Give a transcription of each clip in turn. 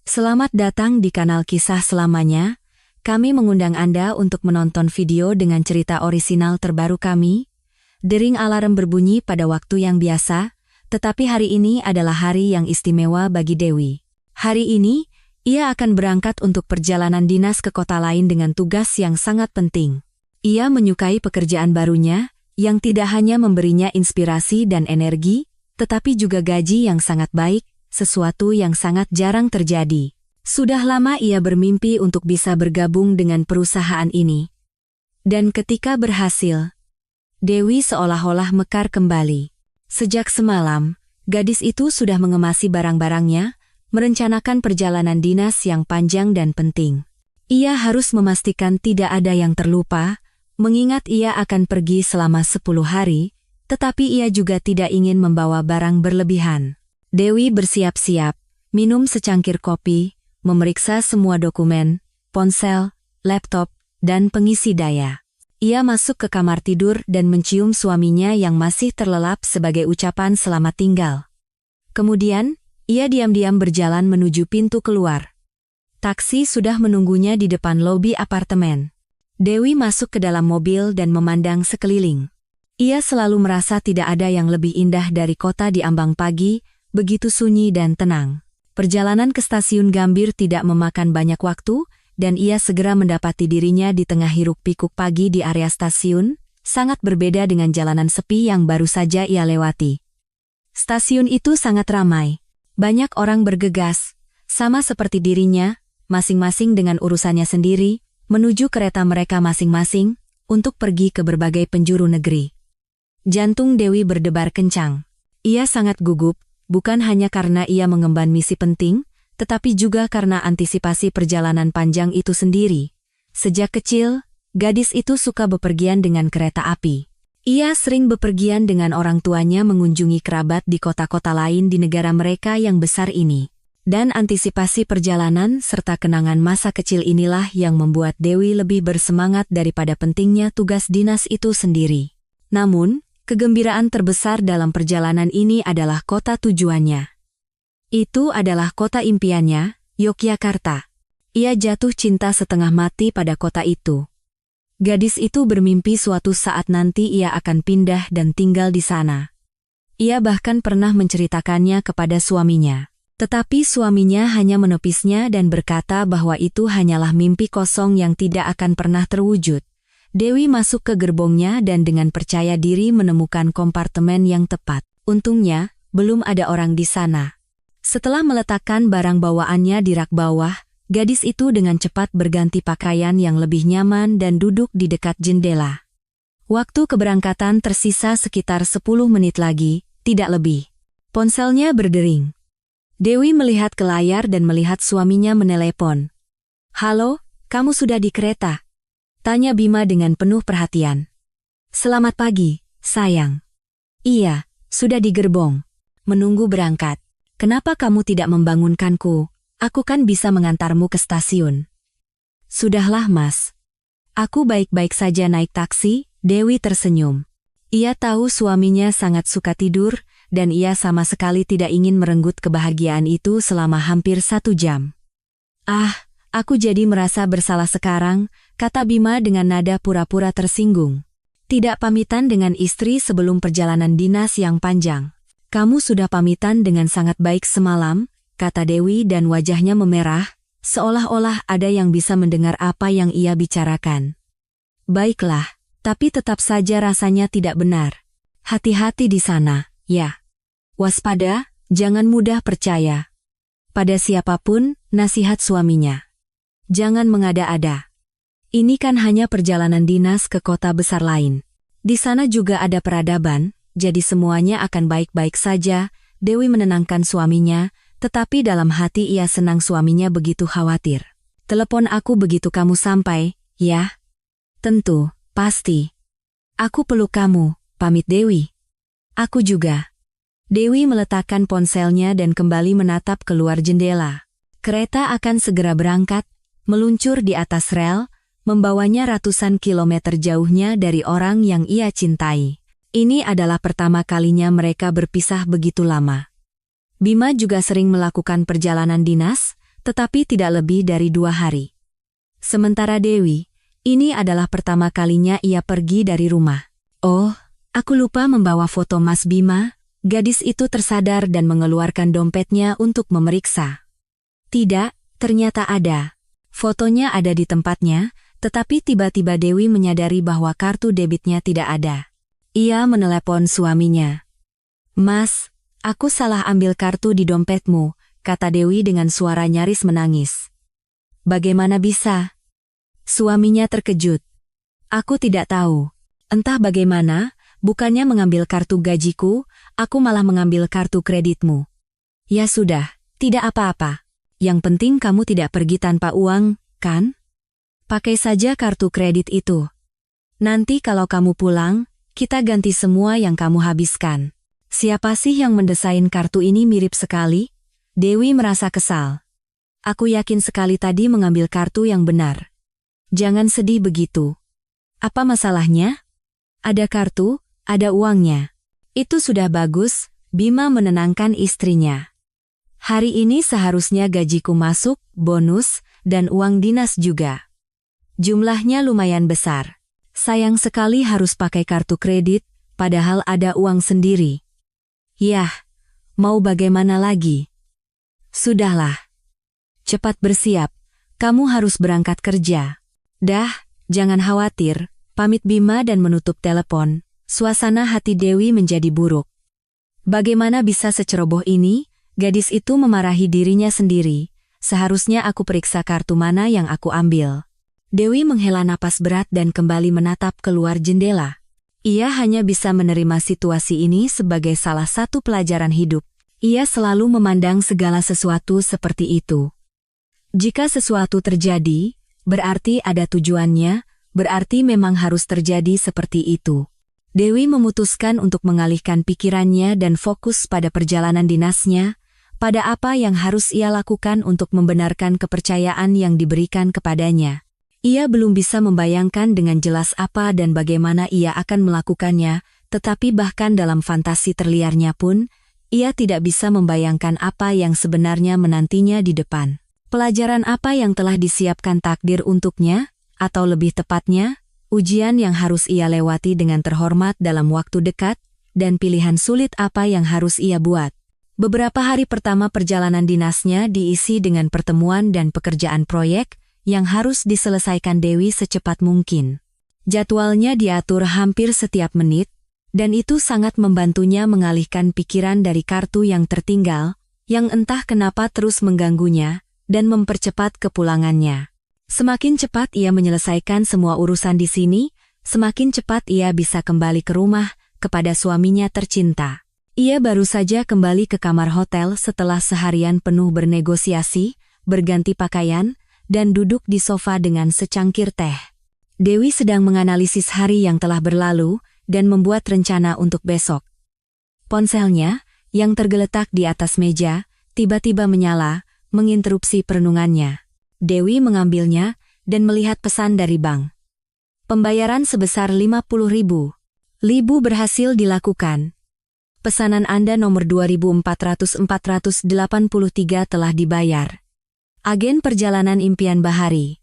Selamat datang di kanal Kisah Selamanya. Kami mengundang Anda untuk menonton video dengan cerita orisinal terbaru kami. Dering alarm berbunyi pada waktu yang biasa, tetapi hari ini adalah hari yang istimewa bagi Dewi. Hari ini, ia akan berangkat untuk perjalanan dinas ke kota lain dengan tugas yang sangat penting. Ia menyukai pekerjaan barunya, yang tidak hanya memberinya inspirasi dan energi, tetapi juga gaji yang sangat baik, sesuatu yang sangat jarang terjadi. Sudah lama ia bermimpi untuk bisa bergabung dengan perusahaan ini. Dan ketika berhasil, Dewi seolah-olah mekar kembali. Sejak semalam, gadis itu sudah mengemasi barang-barangnya, merencanakan perjalanan dinas yang panjang dan penting. Ia harus memastikan tidak ada yang terlupa, mengingat ia akan pergi selama 10 hari, tetapi ia juga tidak ingin membawa barang berlebihan. Dewi bersiap-siap, minum secangkir kopi, memeriksa semua dokumen, ponsel, laptop, dan pengisi daya. Ia masuk ke kamar tidur dan mencium suaminya yang masih terlelap sebagai ucapan selamat tinggal. Kemudian, ia diam-diam berjalan menuju pintu keluar. Taksi sudah menunggunya di depan lobi apartemen. Dewi masuk ke dalam mobil dan memandang sekeliling. Ia selalu merasa tidak ada yang lebih indah dari kota di ambang pagi, begitu sunyi dan tenang. Perjalanan ke stasiun Gambir tidak memakan banyak waktu, dan ia segera mendapati dirinya di tengah hiruk-pikuk pagi di area stasiun, sangat berbeda dengan jalanan sepi yang baru saja ia lewati. Stasiun itu sangat ramai. Banyak orang bergegas, sama seperti dirinya, masing-masing dengan urusannya sendiri, menuju kereta mereka masing-masing, untuk pergi ke berbagai penjuru negeri. Jantung Dewi berdebar kencang. Ia sangat gugup, bukan hanya karena ia mengemban misi penting, tetapi juga karena antisipasi perjalanan panjang itu sendiri. Sejak kecil, gadis itu suka bepergian dengan kereta api. Ia sering bepergian dengan orang tuanya mengunjungi kerabat di kota-kota lain di negara mereka yang besar ini. Dan antisipasi perjalanan serta kenangan masa kecil inilah yang membuat Dewi lebih bersemangat daripada pentingnya tugas dinas itu sendiri. Namun, kegembiraan terbesar dalam perjalanan ini adalah kota tujuannya. Itu adalah kota impiannya, Yogyakarta. Ia jatuh cinta setengah mati pada kota itu. Gadis itu bermimpi suatu saat nanti ia akan pindah dan tinggal di sana. Ia bahkan pernah menceritakannya kepada suaminya. Tetapi suaminya hanya menepisnya dan berkata bahwa itu hanyalah mimpi kosong yang tidak akan pernah terwujud. Dewi masuk ke gerbongnya dan dengan percaya diri menemukan kompartemen yang tepat. Untungnya, belum ada orang di sana. Setelah meletakkan barang bawaannya di rak bawah, gadis itu dengan cepat berganti pakaian yang lebih nyaman dan duduk di dekat jendela. Waktu keberangkatan tersisa sekitar 10 menit lagi, tidak lebih. Ponselnya berdering. Dewi melihat ke layar dan melihat suaminya menelepon. "Halo, kamu sudah di kereta?" tanya Bima dengan penuh perhatian. "Selamat pagi, sayang." "Iya, sudah di gerbong. Menunggu berangkat. Kenapa kamu tidak membangunkanku? Aku kan bisa mengantarmu ke stasiun." "Sudahlah, Mas. Aku baik-baik saja naik taksi." Dewi tersenyum. Ia tahu suaminya sangat suka tidur, dan ia sama sekali tidak ingin merenggut kebahagiaan itu selama hampir 1 jam. "Ah, aku jadi merasa bersalah sekarang," kata Bima dengan nada pura-pura tersinggung. "Tidak pamitan dengan istri sebelum perjalanan dinas yang panjang." "Kamu sudah pamitan dengan sangat baik semalam," kata Dewi dan wajahnya memerah, seolah-olah ada yang bisa mendengar apa yang ia bicarakan. "Baiklah, tapi tetap saja rasanya tidak benar. Hati-hati di sana, ya. Waspada, jangan mudah percaya pada siapapun," nasihat suaminya. "Jangan mengada-ada. Ini kan hanya perjalanan dinas ke kota besar lain. Di sana juga ada peradaban, jadi semuanya akan baik-baik saja." Dewi menenangkan suaminya, tetapi dalam hati ia senang suaminya begitu khawatir. "Telepon aku begitu kamu sampai, ya?" "Tentu, pasti. Aku peluk kamu," pamit Dewi. "Aku juga." Dewi meletakkan ponselnya dan kembali menatap keluar jendela. Kereta akan segera berangkat, meluncur di atas rel, membawanya ratusan kilometer jauhnya dari orang yang ia cintai. Ini adalah pertama kalinya mereka berpisah begitu lama. Bima juga sering melakukan perjalanan dinas, tetapi tidak lebih dari 2 hari. Sementara Dewi, ini adalah pertama kalinya ia pergi dari rumah. Oh, aku lupa membawa foto Mas Bima. Gadis itu tersadar dan mengeluarkan dompetnya untuk memeriksa. Tidak, ternyata ada. Fotonya ada di tempatnya, tetapi tiba-tiba Dewi menyadari bahwa kartu debitnya tidak ada. Ia menelepon suaminya. Mas, aku salah ambil kartu di dompetmu, kata Dewi dengan suara nyaris menangis. Bagaimana bisa? Suaminya terkejut. Aku tidak tahu. Entah bagaimana, bukannya mengambil kartu gajiku, aku malah mengambil kartu kreditmu. Ya sudah, tidak apa-apa. Yang penting kamu tidak pergi tanpa uang, kan? Pakai saja kartu kredit itu. Nanti kalau kamu pulang, kita ganti semua yang kamu habiskan. Siapa sih yang mendesain kartu ini mirip sekali? Dewi merasa kesal. Aku yakin sekali tadi mengambil kartu yang benar. Jangan sedih begitu. Apa masalahnya? Ada kartu, ada uangnya. Itu sudah bagus, Bima menenangkan istrinya. Hari ini seharusnya gajiku masuk, bonus, dan uang dinas juga. Jumlahnya lumayan besar. Sayang sekali harus pakai kartu kredit, padahal ada uang sendiri. Yah, mau bagaimana lagi? Sudahlah. Cepat bersiap, kamu harus berangkat kerja. Dah, jangan khawatir, pamit Bima dan menutup telepon. Suasana hati Dewi menjadi buruk. Bagaimana bisa seceroboh ini? Gadis itu memarahi dirinya sendiri. Seharusnya aku periksa kartu mana yang aku ambil. Dewi menghela napas berat dan kembali menatap keluar jendela. Ia hanya bisa menerima situasi ini sebagai salah satu pelajaran hidup. Ia selalu memandang segala sesuatu seperti itu. Jika sesuatu terjadi, berarti ada tujuannya, berarti memang harus terjadi seperti itu. Dewi memutuskan untuk mengalihkan pikirannya dan fokus pada perjalanan dinasnya, pada apa yang harus ia lakukan untuk membenarkan kepercayaan yang diberikan kepadanya. Ia belum bisa membayangkan dengan jelas apa dan bagaimana ia akan melakukannya, tetapi bahkan dalam fantasi terliarnya pun, ia tidak bisa membayangkan apa yang sebenarnya menantinya di depan. Pelajaran apa yang telah disiapkan takdir untuknya, atau lebih tepatnya, ujian yang harus ia lewati dengan terhormat dalam waktu dekat, dan pilihan sulit apa yang harus ia buat. Beberapa hari pertama perjalanan dinasnya diisi dengan pertemuan dan pekerjaan proyek yang harus diselesaikan Dewi secepat mungkin. Jadwalnya diatur hampir setiap menit, dan itu sangat membantunya mengalihkan pikiran dari kartu yang tertinggal, yang entah kenapa terus mengganggunya, dan mempercepat kepulangannya. Semakin cepat ia menyelesaikan semua urusan di sini, semakin cepat ia bisa kembali ke rumah, kepada suaminya tercinta. Ia baru saja kembali ke kamar hotel setelah seharian penuh bernegosiasi, berganti pakaian, dan duduk di sofa dengan secangkir teh. Dewi sedang menganalisis hari yang telah berlalu, dan membuat rencana untuk besok. Ponselnya, yang tergeletak di atas meja, tiba-tiba menyala, menginterupsi perenungannya. Dewi mengambilnya, dan melihat pesan dari bank. Pembayaran sebesar 50.000. Berhasil dilakukan. Pesanan Anda nomor 2400-483 telah dibayar. Agen perjalanan impian Bahari.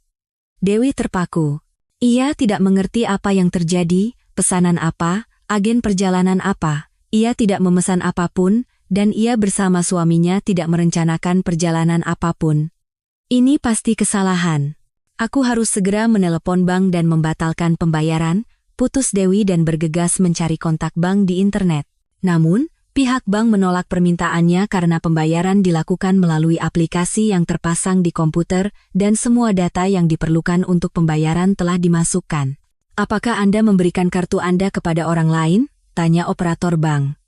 Dewi terpaku. Ia tidak mengerti apa yang terjadi, pesanan apa, agen perjalanan apa. Ia tidak memesan apapun, dan ia bersama suaminya tidak merencanakan perjalanan apapun. Ini pasti kesalahan. Aku harus segera menelepon bank dan membatalkan pembayaran, putus Dewi dan bergegas mencari kontak bank di internet. Namun, pihak bank menolak permintaannya karena pembayaran dilakukan melalui aplikasi yang terpasang di komputer dan semua data yang diperlukan untuk pembayaran telah dimasukkan. Apakah Anda memberikan kartu Anda kepada orang lain? Tanya operator bank.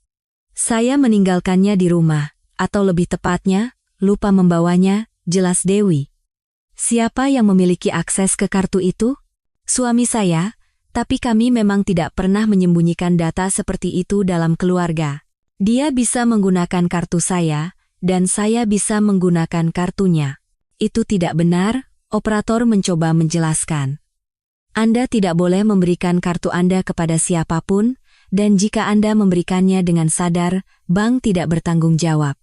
Saya meninggalkannya di rumah, atau lebih tepatnya, lupa membawanya, jelas Dewi. Siapa yang memiliki akses ke kartu itu? Suami saya, tapi kami memang tidak pernah menyembunyikan data seperti itu dalam keluarga. Dia bisa menggunakan kartu saya, dan saya bisa menggunakan kartunya. Itu tidak benar, operator mencoba menjelaskan. Anda tidak boleh memberikan kartu Anda kepada siapapun, dan jika Anda memberikannya dengan sadar, bank tidak bertanggung jawab.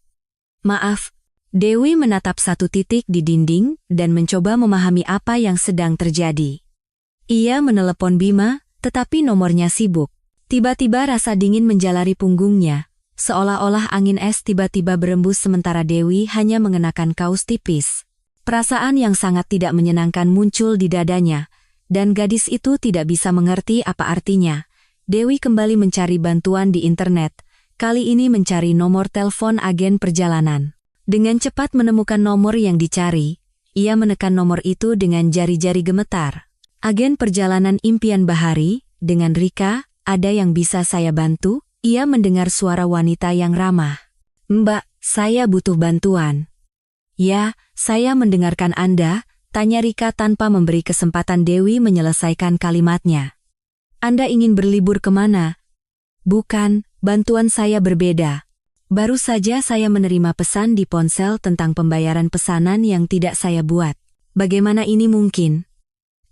Maaf, Dewi menatap satu titik di dinding dan mencoba memahami apa yang sedang terjadi. Ia menelepon Bima, tetapi nomornya sibuk. Tiba-tiba rasa dingin menjalari punggungnya, seolah-olah angin es tiba-tiba berembus sementara Dewi hanya mengenakan kaos tipis. Perasaan yang sangat tidak menyenangkan muncul di dadanya, dan gadis itu tidak bisa mengerti apa artinya. Dewi kembali mencari bantuan di internet, kali ini mencari nomor telepon agen perjalanan. Dengan cepat menemukan nomor yang dicari, ia menekan nomor itu dengan jari-jari gemetar. Agen perjalanan impian Bahari, dengan Rika, ada yang bisa saya bantu? Ia mendengar suara wanita yang ramah. Mbak, saya butuh bantuan. Ya, saya mendengarkan Anda, tanya Rika tanpa memberi kesempatan Dewi menyelesaikan kalimatnya. Anda ingin berlibur kemana? Bukan, bantuan saya berbeda. Baru saja saya menerima pesan di ponsel tentang pembayaran pesanan yang tidak saya buat. Bagaimana ini mungkin?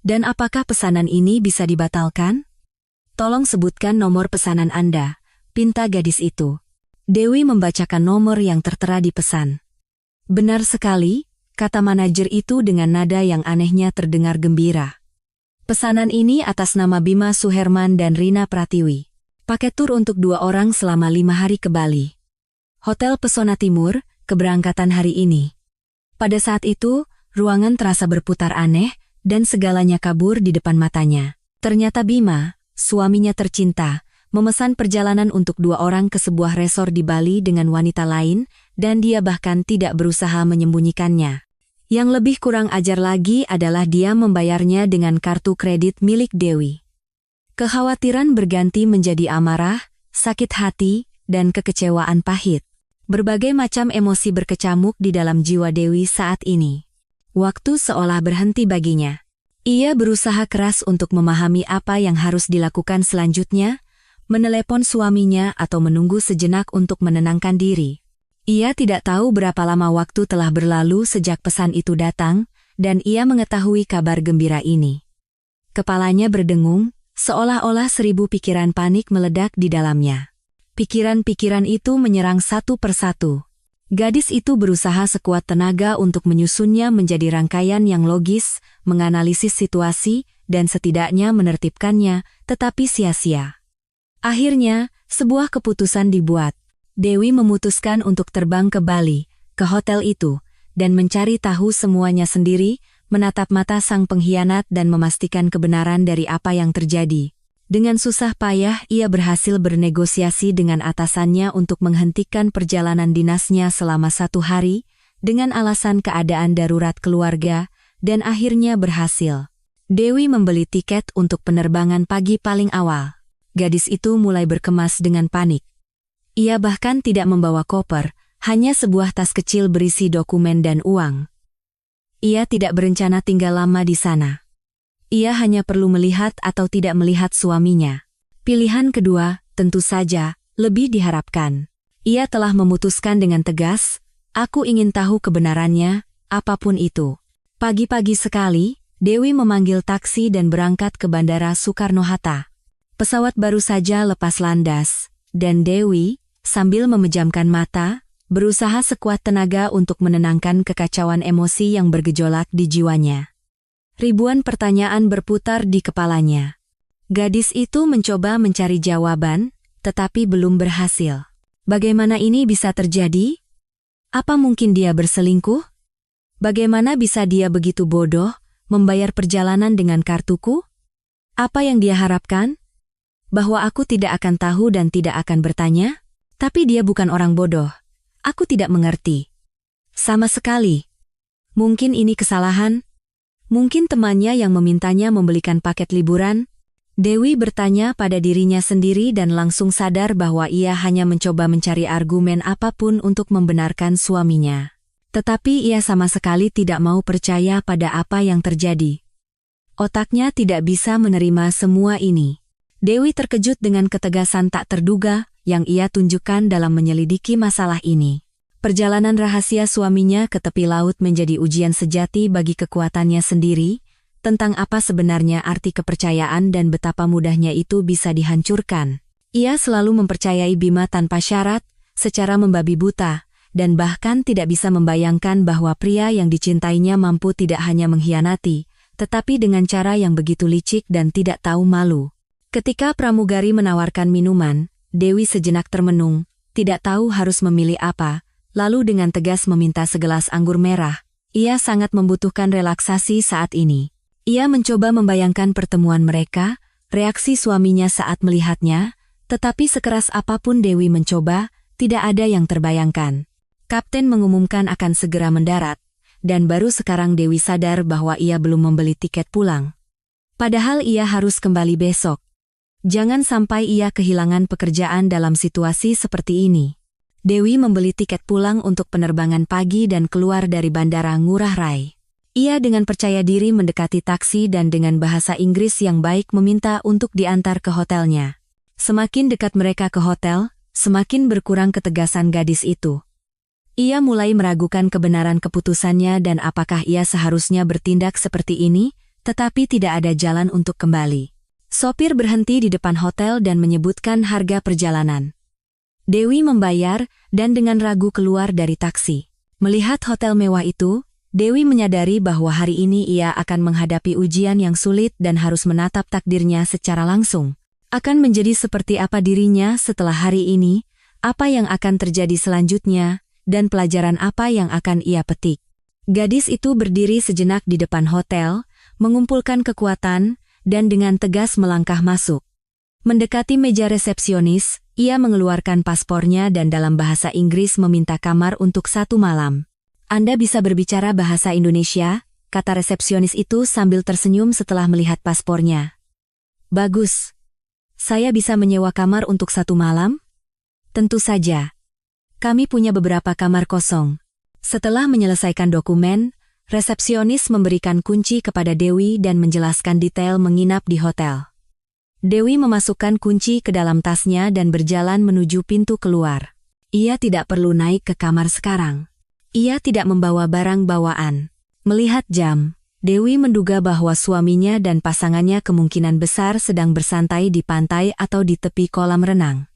Dan apakah pesanan ini bisa dibatalkan? Tolong sebutkan nomor pesanan Anda, pinta gadis itu. Dewi membacakan nomor yang tertera di pesan. Benar sekali, kata manajer itu dengan nada yang anehnya terdengar gembira. Pesanan ini atas nama Bima Suherman dan Rina Pratiwi. Paket tur untuk 2 orang selama 5 hari ke Bali. Hotel Pesona Timur, keberangkatan hari ini. Pada saat itu, ruangan terasa berputar aneh, dan segalanya kabur di depan matanya. Ternyata Bima, suaminya tercinta, memesan perjalanan untuk 2 orang ke sebuah resor di Bali dengan wanita lain, dan dia bahkan tidak berusaha menyembunyikannya. Yang lebih kurang ajar lagi adalah dia membayarnya dengan kartu kredit milik Dewi. Kekhawatiran berganti menjadi amarah, sakit hati, dan kekecewaan pahit. Berbagai macam emosi berkecamuk di dalam jiwa Dewi saat ini. Waktu seolah berhenti baginya. Ia berusaha keras untuk memahami apa yang harus dilakukan selanjutnya, menelepon suaminya atau menunggu sejenak untuk menenangkan diri. Ia tidak tahu berapa lama waktu telah berlalu sejak pesan itu datang, dan ia mengetahui kabar gembira ini. Kepalanya berdengung, seolah-olah 1000 pikiran panik meledak di dalamnya. Pikiran-pikiran itu menyerang satu persatu. Gadis itu berusaha sekuat tenaga untuk menyusunnya menjadi rangkaian yang logis, menganalisis situasi, dan setidaknya menertibkannya, tetapi sia-sia. Akhirnya, sebuah keputusan dibuat. Dewi memutuskan untuk terbang ke Bali, ke hotel itu, dan mencari tahu semuanya sendiri, menatap mata sang pengkhianat dan memastikan kebenaran dari apa yang terjadi. Dengan susah payah ia berhasil bernegosiasi dengan atasannya untuk menghentikan perjalanan dinasnya selama 1 hari, dengan alasan keadaan darurat keluarga, dan akhirnya berhasil. Dewi membeli tiket untuk penerbangan pagi paling awal. Gadis itu mulai berkemas dengan panik. Ia bahkan tidak membawa koper, hanya sebuah tas kecil berisi dokumen dan uang. Ia tidak berencana tinggal lama di sana. Ia hanya perlu melihat atau tidak melihat suaminya. Pilihan kedua, tentu saja, lebih diharapkan. Ia telah memutuskan dengan tegas, aku ingin tahu kebenarannya, apapun itu. Pagi-pagi sekali, Dewi memanggil taksi dan berangkat ke Bandara Soekarno-Hatta. Pesawat baru saja lepas landas, dan Dewi, sambil memejamkan mata, berusaha sekuat tenaga untuk menenangkan kekacauan emosi yang bergejolak di jiwanya. Ribuan pertanyaan berputar di kepalanya. Gadis itu mencoba mencari jawaban, tetapi belum berhasil. Bagaimana ini bisa terjadi? Apa mungkin dia berselingkuh? Bagaimana bisa dia begitu bodoh, membayar perjalanan dengan kartuku? Apa yang dia harapkan? Bahwa aku tidak akan tahu dan tidak akan bertanya? Tapi dia bukan orang bodoh. Aku tidak mengerti. Sama sekali. Mungkin ini kesalahan? Mungkin temannya yang memintanya membelikan paket liburan? Dewi bertanya pada dirinya sendiri dan langsung sadar bahwa ia hanya mencoba mencari argumen apapun untuk membenarkan suaminya. Tetapi ia sama sekali tidak mau percaya pada apa yang terjadi. Otaknya tidak bisa menerima semua ini. Dewi terkejut dengan ketegasan tak terduga yang ia tunjukkan dalam menyelidiki masalah ini. Perjalanan rahasia suaminya ke tepi laut menjadi ujian sejati bagi kekuatannya sendiri, tentang apa sebenarnya arti kepercayaan dan betapa mudahnya itu bisa dihancurkan. Ia selalu mempercayai Bima tanpa syarat, secara membabi buta, dan bahkan tidak bisa membayangkan bahwa pria yang dicintainya mampu tidak hanya mengkhianati, tetapi dengan cara yang begitu licik dan tidak tahu malu. Ketika pramugari menawarkan minuman, Dewi sejenak termenung, tidak tahu harus memilih apa, lalu dengan tegas meminta segelas anggur merah. Ia sangat membutuhkan relaksasi saat ini. Ia mencoba membayangkan pertemuan mereka, reaksi suaminya saat melihatnya, tetapi sekeras apapun Dewi mencoba, tidak ada yang terbayangkan. Kapten mengumumkan akan segera mendarat, dan baru sekarang Dewi sadar bahwa ia belum membeli tiket pulang. Padahal ia harus kembali besok. Jangan sampai ia kehilangan pekerjaan dalam situasi seperti ini. Dewi membeli tiket pulang untuk penerbangan pagi dan keluar dari Bandara Ngurah Rai. Ia dengan percaya diri mendekati taksi dan dengan bahasa Inggris yang baik meminta untuk diantar ke hotelnya. Semakin dekat mereka ke hotel, semakin berkurang ketegasan gadis itu. Ia mulai meragukan kebenaran keputusannya dan apakah ia seharusnya bertindak seperti ini, tetapi tidak ada jalan untuk kembali. Sopir berhenti di depan hotel dan menyebutkan harga perjalanan. Dewi membayar dan dengan ragu keluar dari taksi. Melihat hotel mewah itu, Dewi menyadari bahwa hari ini ia akan menghadapi ujian yang sulit dan harus menatap takdirnya secara langsung. Akan menjadi seperti apa dirinya setelah hari ini, apa yang akan terjadi selanjutnya, dan pelajaran apa yang akan ia petik. Gadis itu berdiri sejenak di depan hotel, mengumpulkan kekuatan, dan dengan tegas melangkah masuk. Mendekati meja resepsionis, ia mengeluarkan paspornya dan dalam bahasa Inggris meminta kamar untuk 1 malam. Anda bisa berbicara bahasa Indonesia, kata resepsionis itu sambil tersenyum setelah melihat paspornya. Bagus. Saya bisa menyewa kamar untuk 1 malam? Tentu saja. Kami punya beberapa kamar kosong. Setelah menyelesaikan dokumen, resepsionis memberikan kunci kepada Dewi dan menjelaskan detail menginap di hotel. Dewi memasukkan kunci ke dalam tasnya dan berjalan menuju pintu keluar. Ia tidak perlu naik ke kamar sekarang. Ia tidak membawa barang bawaan. Melihat jam, Dewi menduga bahwa suaminya dan pasangannya kemungkinan besar sedang bersantai di pantai atau di tepi kolam renang.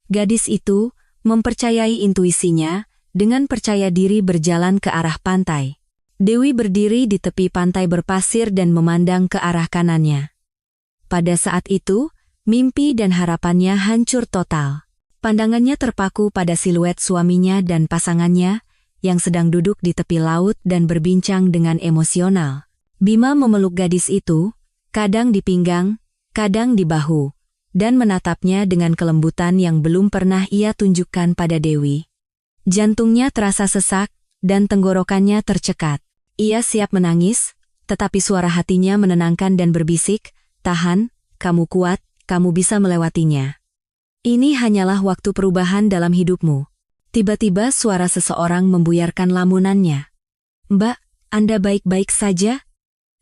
Gadis itu mempercayai intuisinya, dengan percaya diri berjalan ke arah pantai. Dewi berdiri di tepi pantai berpasir dan memandang ke arah kanannya. Pada saat itu, mimpi dan harapannya hancur total. Pandangannya terpaku pada siluet suaminya dan pasangannya, yang sedang duduk di tepi laut dan berbincang dengan emosional. Bima memeluk gadis itu, kadang di pinggang, kadang di bahu, dan menatapnya dengan kelembutan yang belum pernah ia tunjukkan pada Dewi. Jantungnya terasa sesak, dan tenggorokannya tercekat. Ia siap menangis, tetapi suara hatinya menenangkan dan berbisik, "Tahan, kamu kuat, kamu bisa melewatinya. Ini hanyalah waktu perubahan dalam hidupmu." Tiba-tiba suara seseorang membuyarkan lamunannya. "Mbak, Anda baik-baik saja?"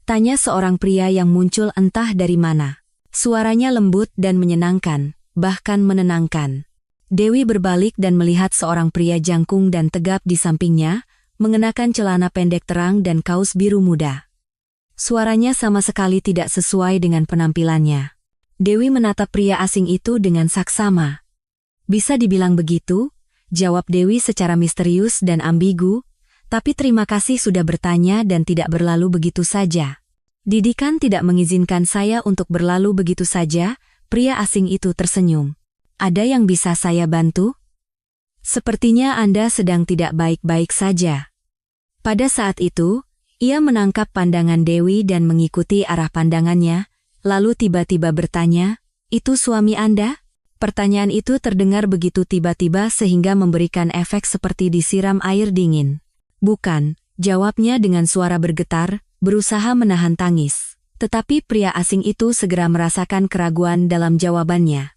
Tanya seorang pria yang muncul entah dari mana. Suaranya lembut dan menyenangkan, bahkan menenangkan. Dewi berbalik dan melihat seorang pria jangkung dan tegap di sampingnya, mengenakan celana pendek terang dan kaos biru muda. Suaranya sama sekali tidak sesuai dengan penampilannya. Dewi menatap pria asing itu dengan saksama. "Bisa dibilang begitu?" jawab Dewi secara misterius dan ambigu, "tapi terima kasih sudah bertanya dan tidak berlalu begitu saja." "Didikan tidak mengizinkan saya untuk berlalu begitu saja," pria asing itu tersenyum. "Ada yang bisa saya bantu?" "Sepertinya Anda sedang tidak baik-baik saja." Pada saat itu, ia menangkap pandangan Dewi dan mengikuti arah pandangannya, lalu tiba-tiba bertanya, "Itu suami Anda?" Pertanyaan itu terdengar begitu tiba-tiba sehingga memberikan efek seperti disiram air dingin. "Bukan," jawabnya dengan suara bergetar, berusaha menahan tangis. Tetapi pria asing itu segera merasakan keraguan dalam jawabannya.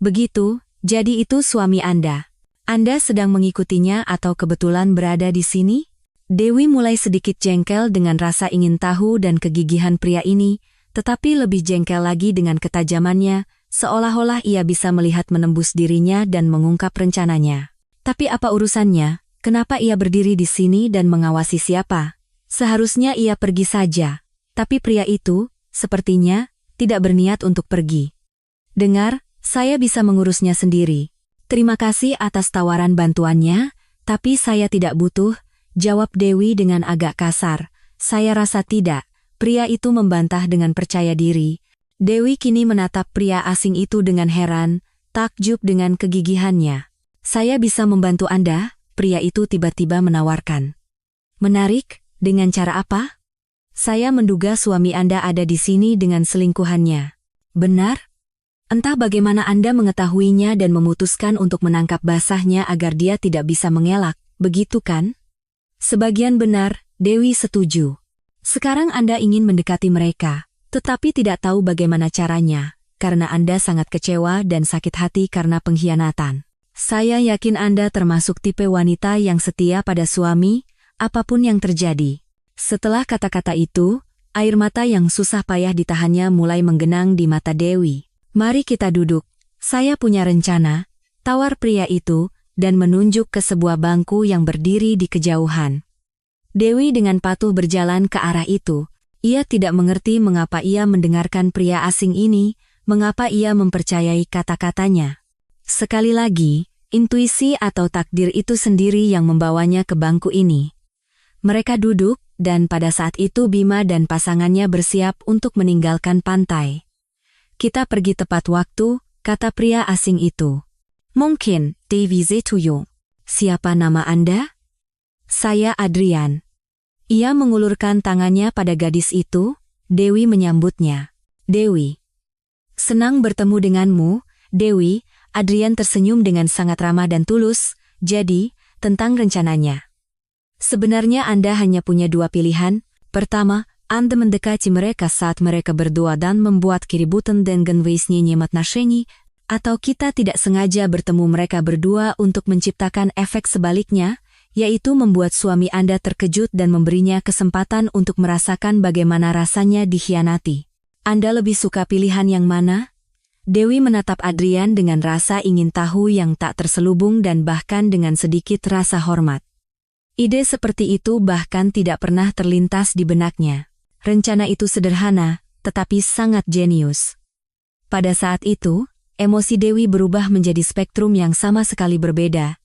"Begitu, jadi itu suami Anda. Anda sedang mengikutinya atau kebetulan berada di sini?" Dewi mulai sedikit jengkel dengan rasa ingin tahu dan kegigihan pria ini, tetapi lebih jengkel lagi dengan ketajamannya, seolah-olah ia bisa melihat menembus dirinya dan mengungkap rencananya. Tapi apa urusannya? Kenapa ia berdiri di sini dan mengawasi siapa? Seharusnya ia pergi saja. Tapi pria itu, sepertinya, tidak berniat untuk pergi. "Dengar, saya bisa mengurusnya sendiri. Terima kasih atas tawaran bantuannya, Tapi saya tidak butuh, jawab Dewi dengan agak kasar. Saya rasa tidak, pria itu membantah dengan percaya diri. Dewi kini menatap pria asing itu dengan heran, takjub dengan kegigihannya. Saya bisa membantu Anda, pria itu tiba-tiba menawarkan. Menarik, dengan cara apa? Saya menduga suami Anda ada di sini dengan selingkuhannya. Benar? Entah bagaimana Anda mengetahuinya dan memutuskan untuk menangkap basahnya agar dia tidak bisa mengelak, begitu kan? Sebagian benar, Dewi setuju. Sekarang Anda ingin mendekati mereka, tetapi tidak tahu bagaimana caranya, karena Anda sangat kecewa dan sakit hati karena pengkhianatan. Saya yakin Anda termasuk tipe wanita yang setia pada suami, apapun yang terjadi. Setelah kata-kata itu, air mata yang susah payah ditahannya mulai menggenang di mata Dewi. Mari kita duduk, saya punya rencana, tawar pria itu, dan menunjuk ke sebuah bangku yang berdiri di kejauhan. Dewi dengan patuh berjalan ke arah itu. Ia tidak mengerti mengapa ia mendengarkan pria asing ini, mengapa ia mempercayai kata-katanya. Sekali lagi, intuisi atau takdir itu sendiri yang membawanya ke bangku ini. Mereka duduk, dan pada saat itu Bima dan pasangannya bersiap untuk meninggalkan pantai. Kita pergi tepat waktu, kata pria asing itu. Mungkin, Davize Tuyo. Siapa nama Anda? Saya Adrian. Ia mengulurkan tangannya pada gadis itu, Dewi menyambutnya. Dewi. Senang bertemu denganmu, Dewi. Adrian tersenyum dengan sangat ramah dan tulus. Jadi, tentang rencananya. Sebenarnya Anda hanya punya dua pilihan. Pertama, Anda mendekati mereka saat mereka berdua dan membuat keributan dengan выяснение отношений, atau kita tidak sengaja bertemu mereka berdua untuk menciptakan efek sebaliknya, yaitu membuat suami Anda terkejut dan memberinya kesempatan untuk merasakan bagaimana rasanya dikhianati. Anda lebih suka pilihan yang mana? Dewi menatap Adrian dengan rasa ingin tahu yang tak terselubung dan bahkan dengan sedikit rasa hormat. Ide seperti itu bahkan tidak pernah terlintas di benaknya. Rencana itu sederhana, tetapi sangat jenius. Pada saat itu, emosi Dewi berubah menjadi spektrum yang sama sekali berbeda.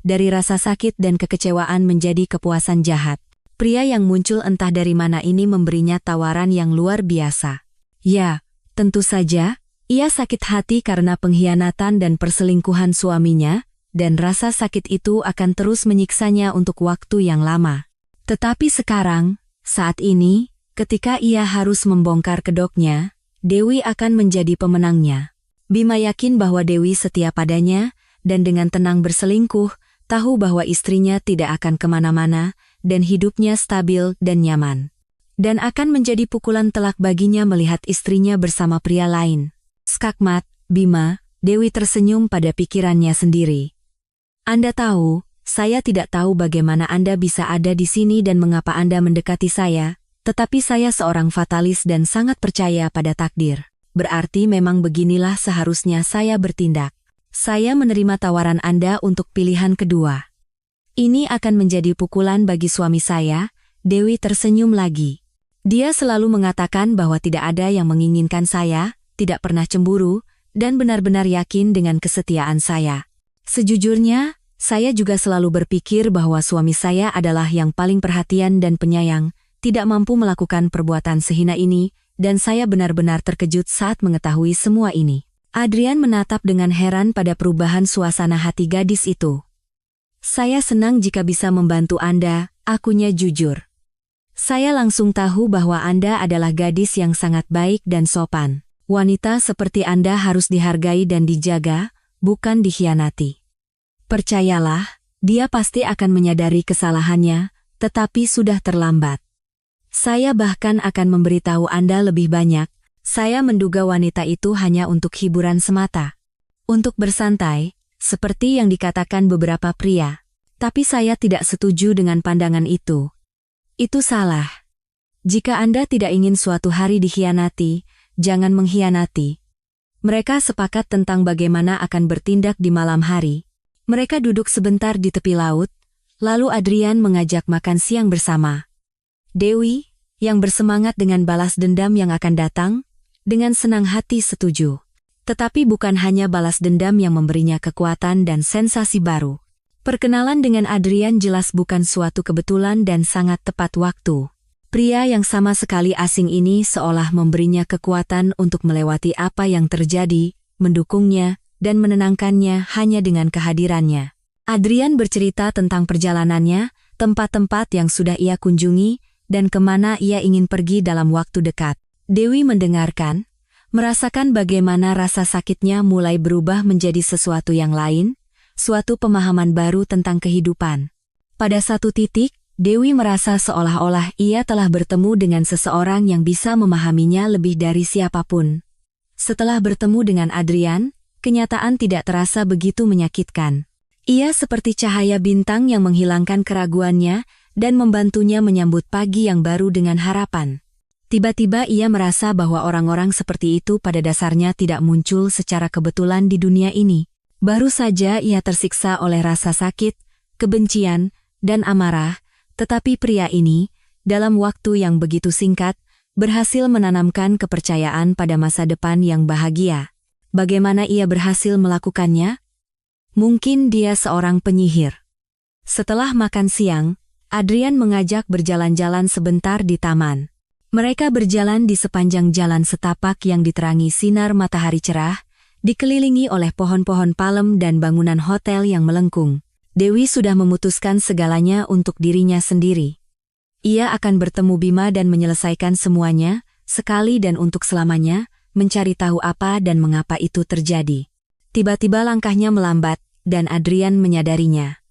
Dari rasa sakit dan kekecewaan menjadi kepuasan jahat. Pria yang muncul entah dari mana ini memberinya tawaran yang luar biasa. Ya, tentu saja, ia sakit hati karena pengkhianatan dan perselingkuhan suaminya, dan rasa sakit itu akan terus menyiksanya untuk waktu yang lama. Tetapi sekarang, saat ini, ketika ia harus membongkar kedoknya, Dewi akan menjadi pemenangnya. Bima yakin bahwa Dewi setia padanya, dan dengan tenang berselingkuh, tahu bahwa istrinya tidak akan kemana-mana, dan hidupnya stabil dan nyaman. Dan akan menjadi pukulan telak baginya melihat istrinya bersama pria lain. Skakmat, Bima, Dewi tersenyum pada pikirannya sendiri. Anda tahu, saya tidak tahu bagaimana Anda bisa ada di sini dan mengapa Anda mendekati saya, tetapi saya seorang fatalis dan sangat percaya pada takdir. Berarti memang beginilah seharusnya saya bertindak. Saya menerima tawaran Anda untuk pilihan kedua. Ini akan menjadi pukulan bagi suami saya, Dewi tersenyum lagi. Dia selalu mengatakan bahwa tidak ada yang menginginkan saya, tidak pernah cemburu, dan benar-benar yakin dengan kesetiaan saya. Sejujurnya, saya juga selalu berpikir bahwa suami saya adalah yang paling perhatian dan penyayang, tidak mampu melakukan perbuatan sehina ini, dan saya benar-benar terkejut saat mengetahui semua ini. Adrian menatap dengan heran pada perubahan suasana hati gadis itu. Saya senang jika bisa membantu Anda, akunya jujur. Saya langsung tahu bahwa Anda adalah gadis yang sangat baik dan sopan. Wanita seperti Anda harus dihargai dan dijaga, bukan dikhianati. Percayalah, dia pasti akan menyadari kesalahannya, tetapi sudah terlambat. Saya bahkan akan memberitahu Anda lebih banyak. Saya menduga wanita itu hanya untuk hiburan semata. Untuk bersantai, seperti yang dikatakan beberapa pria. Tapi saya tidak setuju dengan pandangan itu. Itu salah. Jika Anda tidak ingin suatu hari dikhianati, jangan mengkhianati. Mereka sepakat tentang bagaimana akan bertindak di malam hari. Mereka duduk sebentar di tepi laut, lalu Adrian mengajak makan siang bersama. Dewi, yang bersemangat dengan balas dendam yang akan datang, dengan senang hati setuju. Tetapi bukan hanya balas dendam yang memberinya kekuatan dan sensasi baru. Perkenalan dengan Adrian jelas bukan suatu kebetulan dan sangat tepat waktu. Pria yang sama sekali asing ini seolah memberinya kekuatan untuk melewati apa yang terjadi, mendukungnya, dan menenangkannya hanya dengan kehadirannya. Adrian bercerita tentang perjalanannya, tempat-tempat yang sudah ia kunjungi, dan kemana ia ingin pergi dalam waktu dekat. Dewi mendengarkan, merasakan bagaimana rasa sakitnya mulai berubah menjadi sesuatu yang lain, suatu pemahaman baru tentang kehidupan. Pada satu titik, Dewi merasa seolah-olah ia telah bertemu dengan seseorang yang bisa memahaminya lebih dari siapapun. Setelah bertemu dengan Adrian, kenyataan tidak terasa begitu menyakitkan. Ia seperti cahaya bintang yang menghilangkan keraguannya dan membantunya menyambut pagi yang baru dengan harapan. Tiba-tiba ia merasa bahwa orang-orang seperti itu pada dasarnya tidak muncul secara kebetulan di dunia ini. Baru saja ia tersiksa oleh rasa sakit, kebencian, dan amarah, tetapi pria ini, dalam waktu yang begitu singkat, berhasil menanamkan kepercayaan pada masa depan yang bahagia. Bagaimana ia berhasil melakukannya? Mungkin dia seorang penyihir. Setelah makan siang, Adrian mengajak berjalan-jalan sebentar di taman. Mereka berjalan di sepanjang jalan setapak yang diterangi sinar matahari cerah, dikelilingi oleh pohon-pohon palem dan bangunan hotel yang melengkung. Dewi sudah memutuskan segalanya untuk dirinya sendiri. Ia akan bertemu Bima dan menyelesaikan semuanya, sekali dan untuk selamanya, mencari tahu apa dan mengapa itu terjadi. Tiba-tiba langkahnya melambat, dan Adrian menyadarinya.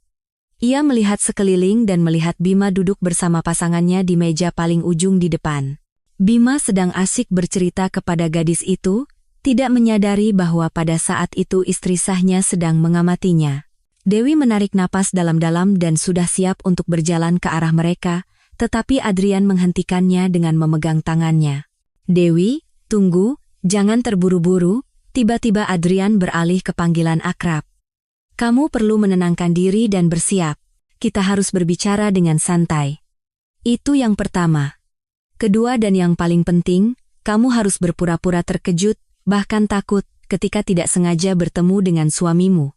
Ia melihat sekeliling dan melihat Bima duduk bersama pasangannya di meja paling ujung di depan. Bima sedang asyik bercerita kepada gadis itu, tidak menyadari bahwa pada saat itu istri sahnya sedang mengamatinya. Dewi menarik napas dalam-dalam dan sudah siap untuk berjalan ke arah mereka, tetapi Adrian menghentikannya dengan memegang tangannya. "Dewi, tunggu, jangan terburu-buru." Tiba-tiba Adrian beralih ke panggilan akrab. "Kamu perlu menenangkan diri dan bersiap. Kita harus berbicara dengan santai. Itu yang pertama. Kedua dan yang paling penting, kamu harus berpura-pura terkejut, bahkan takut, ketika tidak sengaja bertemu dengan suamimu.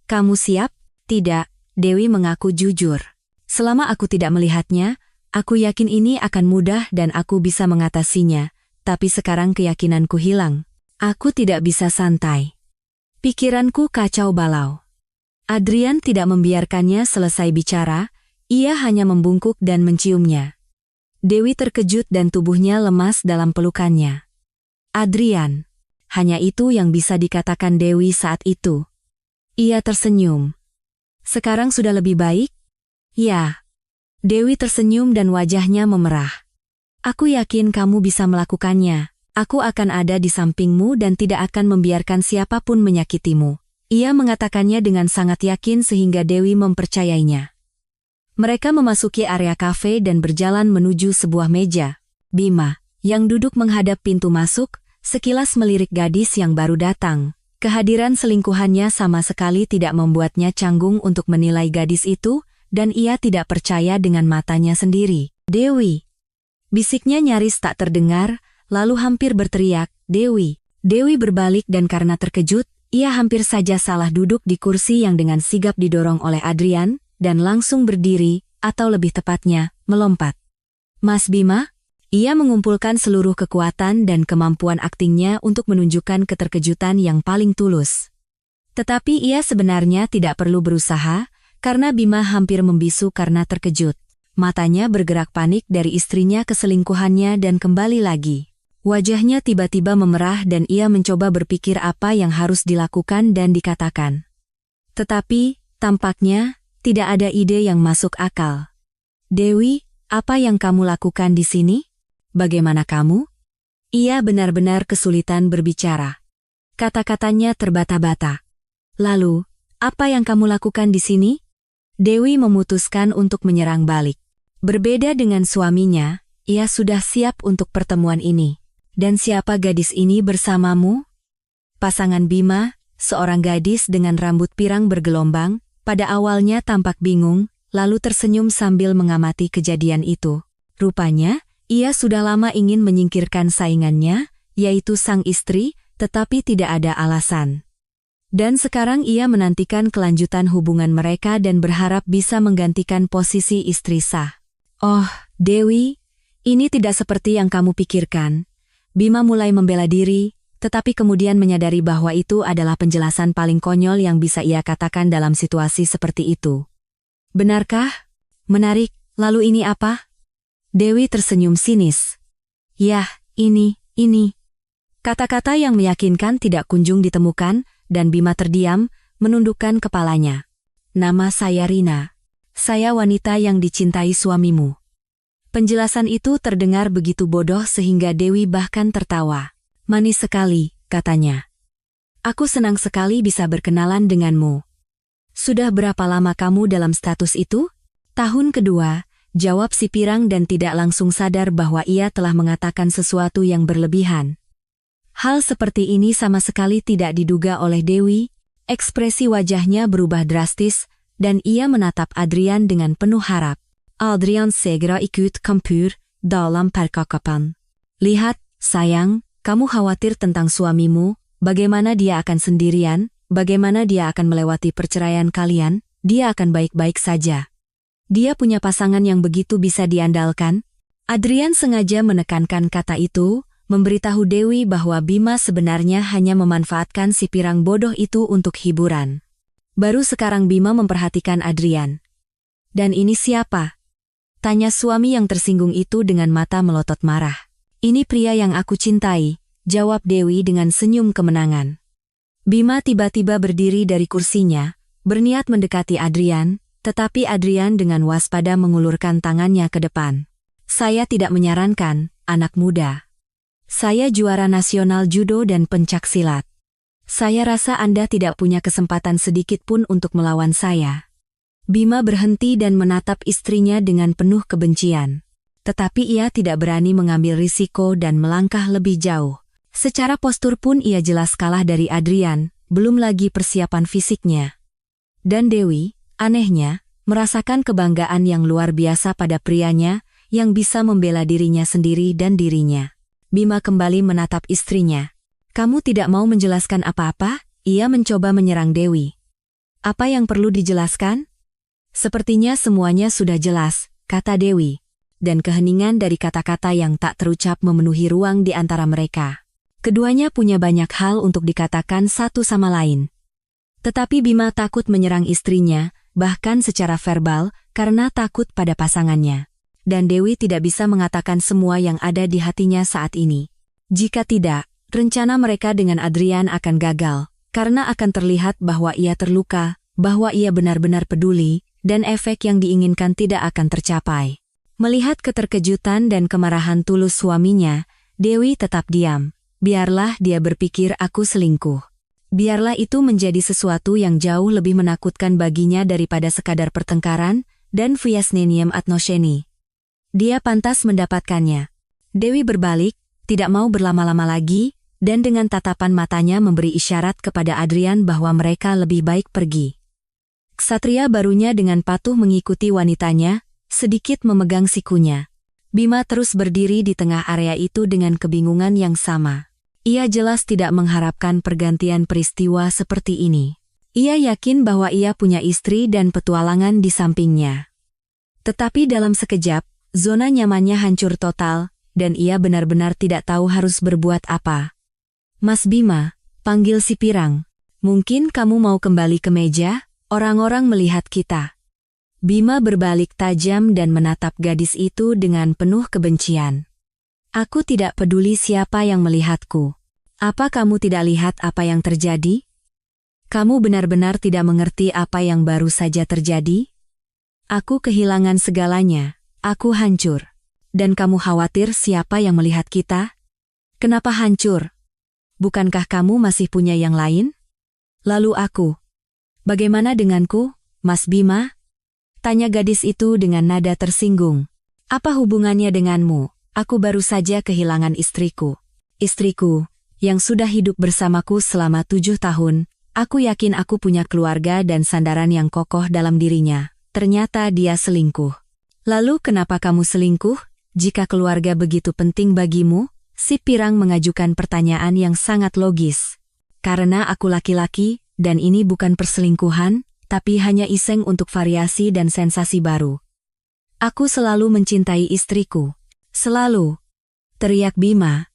Kamu siap?" "Tidak," Dewi mengaku jujur. "Selama aku tidak melihatnya, aku yakin ini akan mudah dan aku bisa mengatasinya, tapi sekarang keyakinanku hilang. Aku tidak bisa santai. Pikiranku kacau balau." Adrian tidak membiarkannya selesai bicara, ia hanya membungkuk dan menciumnya. Dewi terkejut dan tubuhnya lemas dalam pelukannya. "Adrian." Hanya itu yang bisa dikatakan Dewi saat itu. Ia tersenyum. "Sekarang sudah lebih baik?" "Ya." Dewi tersenyum dan wajahnya memerah. "Aku yakin kamu bisa melakukannya. Aku akan ada di sampingmu dan tidak akan membiarkan siapapun menyakitimu." Ia mengatakannya dengan sangat yakin sehingga Dewi mempercayainya. Mereka memasuki area kafe dan berjalan menuju sebuah meja. Bima, yang duduk menghadap pintu masuk, sekilas melirik gadis yang baru datang. Kehadiran selingkuhannya sama sekali tidak membuatnya canggung untuk menilai gadis itu, dan ia tidak percaya dengan matanya sendiri. "Dewi!" Bisiknya nyaris tak terdengar, lalu hampir berteriak, "Dewi!" Dewi berbalik dan karena terkejut, ia hampir saja salah duduk di kursi yang dengan sigap didorong oleh Adrian, dan langsung berdiri, atau lebih tepatnya, melompat. "Mas Bima?" Ia mengumpulkan seluruh kekuatan dan kemampuan aktingnya untuk menunjukkan keterkejutan yang paling tulus. Tetapi ia sebenarnya tidak perlu berusaha, karena Bima hampir membisu karena terkejut. Matanya bergerak panik dari istrinya ke selingkuhannya dan kembali lagi. Wajahnya tiba-tiba memerah dan ia mencoba berpikir apa yang harus dilakukan dan dikatakan. Tetapi, tampaknya, tidak ada ide yang masuk akal. "Dewi, apa yang kamu lakukan di sini? Bagaimana kamu?" Ia benar-benar kesulitan berbicara. Kata-katanya terbata-bata. "Lalu, apa yang kamu lakukan di sini?" Dewi memutuskan untuk menyerang balik. Berbeda dengan suaminya, ia sudah siap untuk pertemuan ini. "Dan siapa gadis ini bersamamu?" Pasangan Bima, seorang gadis dengan rambut pirang bergelombang, pada awalnya tampak bingung, lalu tersenyum sambil mengamati kejadian itu. Rupanya, ia sudah lama ingin menyingkirkan saingannya, yaitu sang istri, tetapi tidak ada alasan. Dan sekarang ia menantikan kelanjutan hubungan mereka dan berharap bisa menggantikan posisi istri sah. Oh, Dewi, ini tidak seperti yang kamu pikirkan. Bima mulai membela diri, tetapi kemudian menyadari bahwa itu adalah penjelasan paling konyol yang bisa ia katakan dalam situasi seperti itu. Benarkah? Menarik, lalu ini apa? Dewi tersenyum sinis. Yah, ini. Kata-kata yang meyakinkan tidak kunjung ditemukan, dan Bima terdiam, menundukkan kepalanya. Nama saya Rina. Saya wanita yang dicintai suamimu. Penjelasan itu terdengar begitu bodoh sehingga Dewi bahkan tertawa. Manis sekali, katanya. Aku senang sekali bisa berkenalan denganmu. Sudah berapa lama kamu dalam status itu? Tahun kedua, jawab si Pirang dan tidak langsung sadar bahwa ia telah mengatakan sesuatu yang berlebihan. Hal seperti ini sama sekali tidak diduga oleh Dewi, ekspresi wajahnya berubah drastis, dan ia menatap Adrian dengan penuh harap. Adrian segera ikut campur dalam percakapan. Lihat, sayang, kamu khawatir tentang suamimu, bagaimana dia akan sendirian, bagaimana dia akan melewati perceraian kalian, dia akan baik-baik saja. Dia punya pasangan yang begitu bisa diandalkan. Adrian sengaja menekankan kata itu, memberitahu Dewi bahwa Bima sebenarnya hanya memanfaatkan si Pirang bodoh itu untuk hiburan. Baru sekarang Bima memperhatikan Adrian. Dan ini siapa? Tanya suami yang tersinggung itu dengan mata melotot marah. Ini pria yang aku cintai, jawab Dewi dengan senyum kemenangan. Bima tiba-tiba berdiri dari kursinya, berniat mendekati Adrian, tetapi Adrian dengan waspada mengulurkan tangannya ke depan. Saya tidak menyarankan, anak muda. Saya juara nasional judo dan pencaksilat. Saya rasa Anda tidak punya kesempatan sedikit pun untuk melawan saya. Bima berhenti dan menatap istrinya dengan penuh kebencian. Tetapi ia tidak berani mengambil risiko dan melangkah lebih jauh. Secara postur pun ia jelas kalah dari Adrian, belum lagi persiapan fisiknya. Dan Dewi, anehnya, merasakan kebanggaan yang luar biasa pada prianya, yang bisa membela dirinya sendiri dan dirinya. Bima kembali menatap istrinya. Kamu tidak mau menjelaskan apa-apa? Ia mencoba menyerang Dewi. Apa yang perlu dijelaskan? Sepertinya semuanya sudah jelas, kata Dewi. Dan keheningan dari kata-kata yang tak terucap memenuhi ruang di antara mereka. Keduanya punya banyak hal untuk dikatakan satu sama lain. Tetapi Bima takut menyerang istrinya, bahkan secara verbal, karena takut pada pasangannya. Dan Dewi tidak bisa mengatakan semua yang ada di hatinya saat ini. Jika tidak, rencana mereka dengan Adrian akan gagal, karena akan terlihat bahwa ia terluka, bahwa ia benar-benar peduli, dan efek yang diinginkan tidak akan tercapai. Melihat keterkejutan dan kemarahan tulus suaminya, Dewi tetap diam. Biarlah dia berpikir aku selingkuh. Biarlah itu menjadi sesuatu yang jauh lebih menakutkan baginya daripada sekadar pertengkaran, dan vyasnenium atnosheni. Dia pantas mendapatkannya. Dewi berbalik, tidak mau berlama-lama lagi, dan dengan tatapan matanya memberi isyarat kepada Adrian bahwa mereka lebih baik pergi. Ksatria barunya dengan patuh mengikuti wanitanya, sedikit memegang sikunya. Bima terus berdiri di tengah area itu dengan kebingungan yang sama. Ia jelas tidak mengharapkan pergantian peristiwa seperti ini. Ia yakin bahwa ia punya istri dan petualangan di sampingnya. Tetapi dalam sekejap, zona nyamannya hancur total, dan ia benar-benar tidak tahu harus berbuat apa. Mas Bima, panggil si Pirang. Mungkin kamu mau kembali ke meja? Orang-orang melihat kita. Bima berbalik tajam dan menatap gadis itu dengan penuh kebencian. Aku tidak peduli siapa yang melihatku. Apa kamu tidak lihat apa yang terjadi? Kamu benar-benar tidak mengerti apa yang baru saja terjadi? Aku kehilangan segalanya. Aku hancur. Dan kamu khawatir siapa yang melihat kita? Kenapa hancur? Bukankah kamu masih punya yang lain? Lalu aku. Bagaimana denganku, Mas Bima? Tanya gadis itu dengan nada tersinggung. Apa hubungannya denganmu? Aku baru saja kehilangan istriku. Istriku, yang sudah hidup bersamaku selama 7 tahun, aku yakin aku punya keluarga dan sandaran yang kokoh dalam dirinya. Ternyata dia selingkuh. Lalu kenapa kamu selingkuh? Jika keluarga begitu penting bagimu, si Pirang mengajukan pertanyaan yang sangat logis. Karena aku laki-laki, dan ini bukan perselingkuhan, tapi hanya iseng untuk variasi dan sensasi baru. Aku selalu mencintai istriku. Selalu, teriak Bima.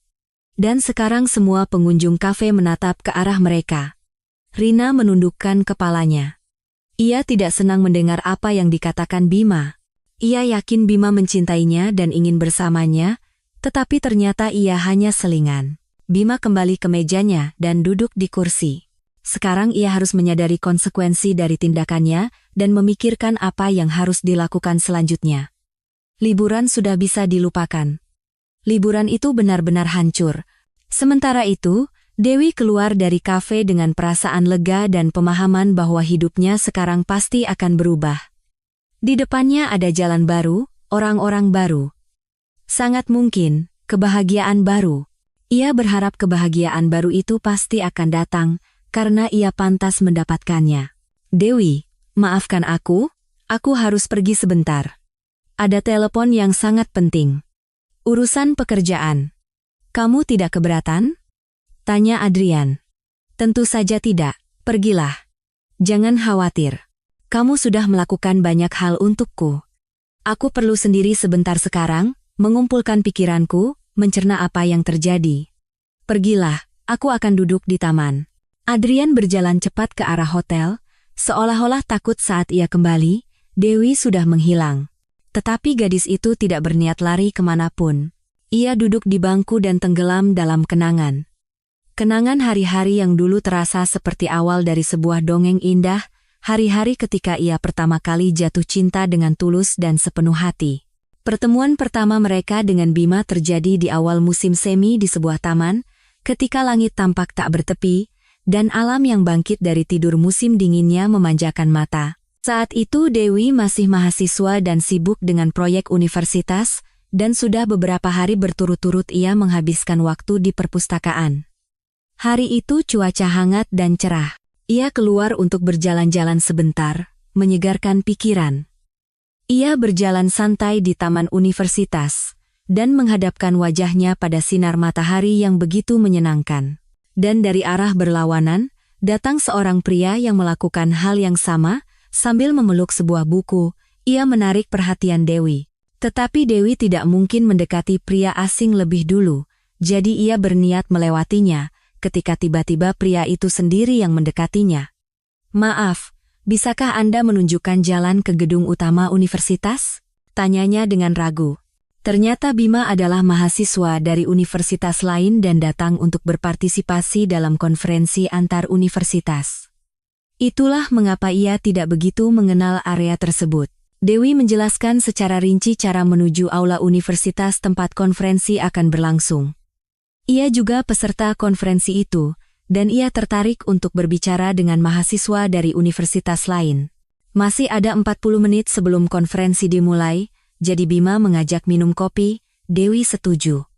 Dan sekarang semua pengunjung kafe menatap ke arah mereka. Rina menundukkan kepalanya. Ia tidak senang mendengar apa yang dikatakan Bima. Ia yakin Bima mencintainya dan ingin bersamanya, tetapi ternyata ia hanya selingan. Bima kembali ke mejanya dan duduk di kursi. Sekarang ia harus menyadari konsekuensi dari tindakannya dan memikirkan apa yang harus dilakukan selanjutnya. Liburan sudah bisa dilupakan. Liburan itu benar-benar hancur. Sementara itu, Dewi keluar dari kafe dengan perasaan lega dan pemahaman bahwa hidupnya sekarang pasti akan berubah. Di depannya ada jalan baru, orang-orang baru. Sangat mungkin, kebahagiaan baru. Ia berharap kebahagiaan baru itu pasti akan datang, karena ia pantas mendapatkannya. Dewi, maafkan aku harus pergi sebentar. Ada telepon yang sangat penting. Urusan pekerjaan. Kamu tidak keberatan? Tanya Adrian. Tentu saja tidak, pergilah. Jangan khawatir. Kamu sudah melakukan banyak hal untukku. Aku perlu sendiri sebentar sekarang, mengumpulkan pikiranku, mencerna apa yang terjadi. Pergilah, aku akan duduk di taman. Adrian berjalan cepat ke arah hotel, seolah-olah takut saat ia kembali, Dewi sudah menghilang. Tetapi gadis itu tidak berniat lari kemanapun. Ia duduk di bangku dan tenggelam dalam kenangan. Kenangan hari-hari yang dulu terasa seperti awal dari sebuah dongeng indah, hari-hari ketika ia pertama kali jatuh cinta dengan tulus dan sepenuh hati. Pertemuan pertama mereka dengan Bima terjadi di awal musim semi di sebuah taman, ketika langit tampak tak bertepi, dan alam yang bangkit dari tidur musim dinginnya memanjakan mata. Saat itu Dewi masih mahasiswa dan sibuk dengan proyek universitas, dan sudah beberapa hari berturut-turut ia menghabiskan waktu di perpustakaan. Hari itu cuaca hangat dan cerah. Ia keluar untuk berjalan-jalan sebentar, menyegarkan pikiran. Ia berjalan santai di taman universitas, dan menghadapkan wajahnya pada sinar matahari yang begitu menyenangkan. Dan dari arah berlawanan, datang seorang pria yang melakukan hal yang sama, sambil memeluk sebuah buku. Ia menarik perhatian Dewi. Tetapi Dewi tidak mungkin mendekati pria asing lebih dulu, jadi ia berniat melewatinya, ketika tiba-tiba pria itu sendiri yang mendekatinya. Maaf, bisakah Anda menunjukkan jalan ke gedung utama universitas? Tanyanya dengan ragu. Ternyata Bima adalah mahasiswa dari universitas lain dan datang untuk berpartisipasi dalam konferensi antar universitas. Itulah mengapa ia tidak begitu mengenal area tersebut. Dewi menjelaskan secara rinci cara menuju aula universitas tempat konferensi akan berlangsung. Ia juga peserta konferensi itu, dan ia tertarik untuk berbicara dengan mahasiswa dari universitas lain. Masih ada 40 menit sebelum konferensi dimulai, jadi Bima mengajak minum kopi. Dewi setuju.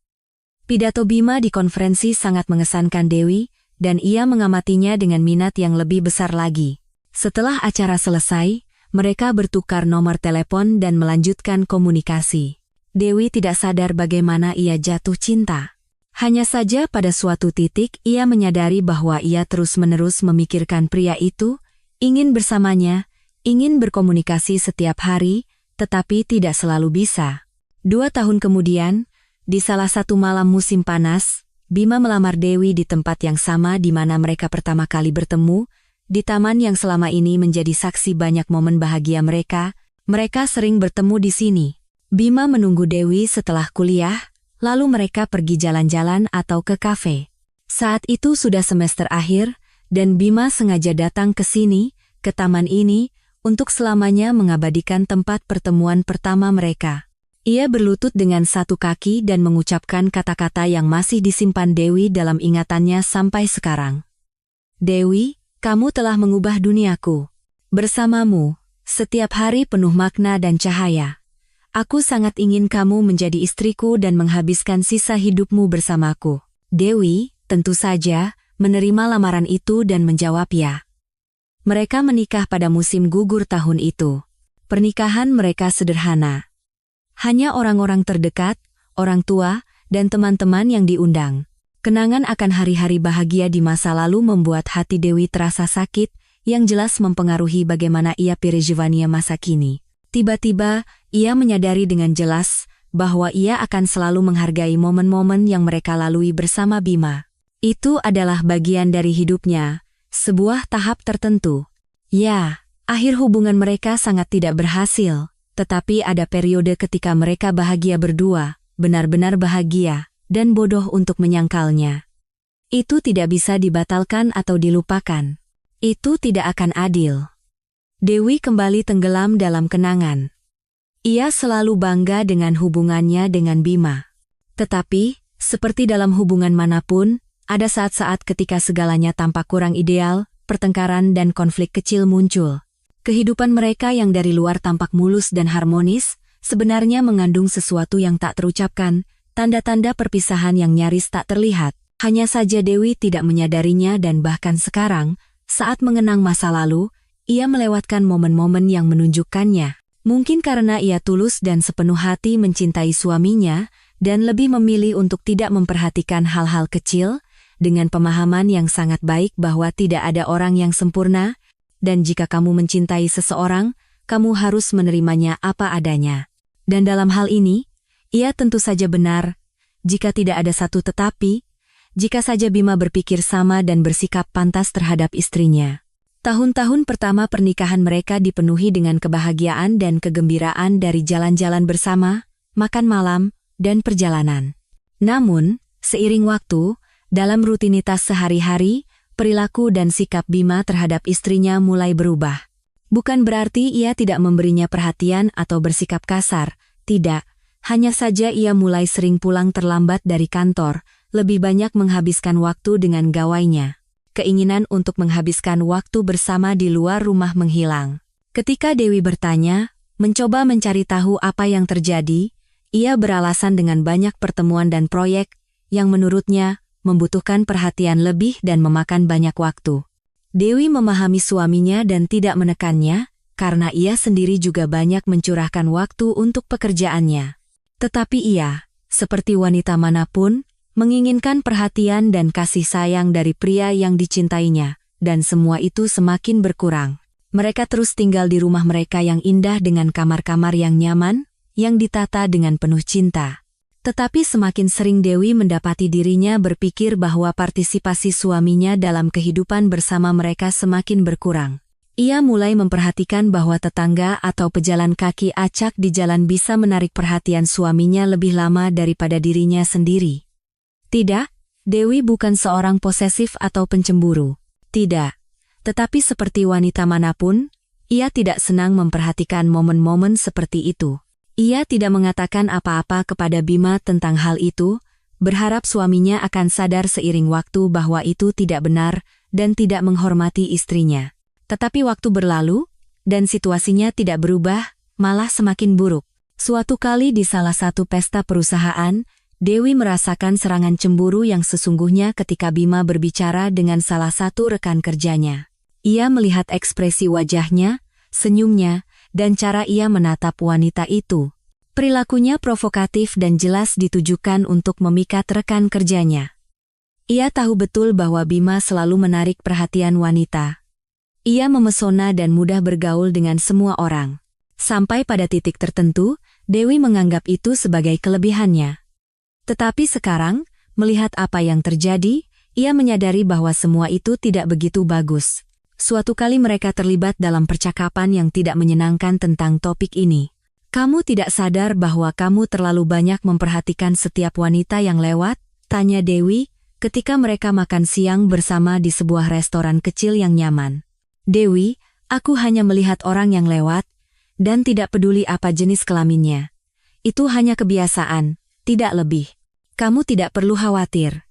Pidato Bima di konferensi sangat mengesankan Dewi, dan ia mengamatinya dengan minat yang lebih besar lagi. Setelah acara selesai, mereka bertukar nomor telepon dan melanjutkan komunikasi. Dewi tidak sadar bagaimana ia jatuh cinta. Hanya saja pada suatu titik ia menyadari bahwa ia terus-menerus memikirkan pria itu, ingin bersamanya, ingin berkomunikasi setiap hari, tetapi tidak selalu bisa. 2 tahun kemudian, di salah satu malam musim panas, Bima melamar Dewi di tempat yang sama di mana mereka pertama kali bertemu, di taman yang selama ini menjadi saksi banyak momen bahagia mereka. Mereka sering bertemu di sini. Bima menunggu Dewi setelah kuliah, lalu mereka pergi jalan-jalan atau ke kafe. Saat itu sudah semester akhir, dan Bima sengaja datang ke sini, ke taman ini, untuk selamanya mengabadikan tempat pertemuan pertama mereka. Ia berlutut dengan satu kaki dan mengucapkan kata-kata yang masih disimpan Dewi dalam ingatannya sampai sekarang. Dewi, kamu telah mengubah duniaku. Bersamamu, setiap hari penuh makna dan cahaya. Aku sangat ingin kamu menjadi istriku dan menghabiskan sisa hidupmu bersamaku. Dewi, tentu saja, menerima lamaran itu dan menjawab ya. Mereka menikah pada musim gugur tahun itu. Pernikahan mereka sederhana. Hanya orang-orang terdekat, orang tua, dan teman-teman yang diundang. Kenangan akan hari-hari bahagia di masa lalu membuat hati Dewi terasa sakit, yang jelas mempengaruhi bagaimana ia переживания masa kini. Tiba-tiba, ia menyadari dengan jelas bahwa ia akan selalu menghargai momen-momen yang mereka lalui bersama Bima. Itu adalah bagian dari hidupnya, sebuah tahap tertentu. Ya, akhir hubungan mereka sangat tidak berhasil, tetapi ada periode ketika mereka bahagia berdua, benar-benar bahagia, dan bodoh untuk menyangkalnya. Itu tidak bisa dibatalkan atau dilupakan. Itu tidak akan adil. Dewi kembali tenggelam dalam kenangan. Ia selalu bangga dengan hubungannya dengan Bima. Tetapi, seperti dalam hubungan manapun, ada saat-saat ketika segalanya tampak kurang ideal, pertengkaran dan konflik kecil muncul. Kehidupan mereka yang dari luar tampak mulus dan harmonis, sebenarnya mengandung sesuatu yang tak terucapkan, tanda-tanda perpisahan yang nyaris tak terlihat. Hanya saja Dewi tidak menyadarinya dan bahkan sekarang, saat mengenang masa lalu, ia melewatkan momen-momen yang menunjukkannya. Mungkin karena ia tulus dan sepenuh hati mencintai suaminya, dan lebih memilih untuk tidak memperhatikan hal-hal kecil, dengan pemahaman yang sangat baik bahwa tidak ada orang yang sempurna, dan jika kamu mencintai seseorang, kamu harus menerimanya apa adanya. Dan dalam hal ini, ia tentu saja benar, jika tidak ada satu tetapi, jika saja Bima berpikir sama dan bersikap pantas terhadap istrinya. Tahun-tahun pertama pernikahan mereka dipenuhi dengan kebahagiaan dan kegembiraan dari jalan-jalan bersama, makan malam, dan perjalanan. Namun, seiring waktu, dalam rutinitas sehari-hari, perilaku dan sikap Bima terhadap istrinya mulai berubah. Bukan berarti ia tidak memberinya perhatian atau bersikap kasar, tidak. Hanya saja ia mulai sering pulang terlambat dari kantor, lebih banyak menghabiskan waktu dengan gawainya. Keinginan untuk menghabiskan waktu bersama di luar rumah menghilang. Ketika Dewi bertanya, mencoba mencari tahu apa yang terjadi, ia beralasan dengan banyak pertemuan dan proyek, yang menurutnya membutuhkan perhatian lebih dan memakan banyak waktu. Dewi memahami suaminya dan tidak menekannya, karena ia sendiri juga banyak mencurahkan waktu untuk pekerjaannya. Tetapi ia, seperti wanita manapun, menginginkan perhatian dan kasih sayang dari pria yang dicintainya, dan semua itu semakin berkurang. Mereka terus tinggal di rumah mereka yang indah dengan kamar-kamar yang nyaman, yang ditata dengan penuh cinta. Tetapi semakin sering Dewi mendapati dirinya berpikir bahwa partisipasi suaminya dalam kehidupan bersama mereka semakin berkurang. Ia mulai memperhatikan bahwa tetangga atau pejalan kaki acak di jalan bisa menarik perhatian suaminya lebih lama daripada dirinya sendiri. Tidak, Dewi bukan seorang posesif atau pencemburu. Tidak. Tetapi seperti wanita manapun, ia tidak senang memperhatikan momen-momen seperti itu. Ia tidak mengatakan apa-apa kepada Bima tentang hal itu, berharap suaminya akan sadar seiring waktu bahwa itu tidak benar dan tidak menghormati istrinya. Tetapi waktu berlalu, dan situasinya tidak berubah, malah semakin buruk. Suatu kali di salah satu pesta perusahaan, Dewi merasakan serangan cemburu yang sesungguhnya ketika Bima berbicara dengan salah satu rekan kerjanya. Ia melihat ekspresi wajahnya, senyumnya, dan cara ia menatap wanita itu. Perilakunya provokatif dan jelas ditujukan untuk memikat rekan kerjanya. Ia tahu betul bahwa Bima selalu menarik perhatian wanita. Ia memesona dan mudah bergaul dengan semua orang. Sampai pada titik tertentu, Dewi menganggap itu sebagai kelebihannya. Tetapi sekarang, melihat apa yang terjadi, ia menyadari bahwa semua itu tidak begitu bagus. Suatu kali mereka terlibat dalam percakapan yang tidak menyenangkan tentang topik ini. "Kamu tidak sadar bahwa kamu terlalu banyak memperhatikan setiap wanita yang lewat?" tanya Dewi, ketika mereka makan siang bersama di sebuah restoran kecil yang nyaman. "Dewi, aku hanya melihat orang yang lewat, dan tidak peduli apa jenis kelaminnya. Itu hanya kebiasaan, tidak lebih. Kamu tidak perlu khawatir.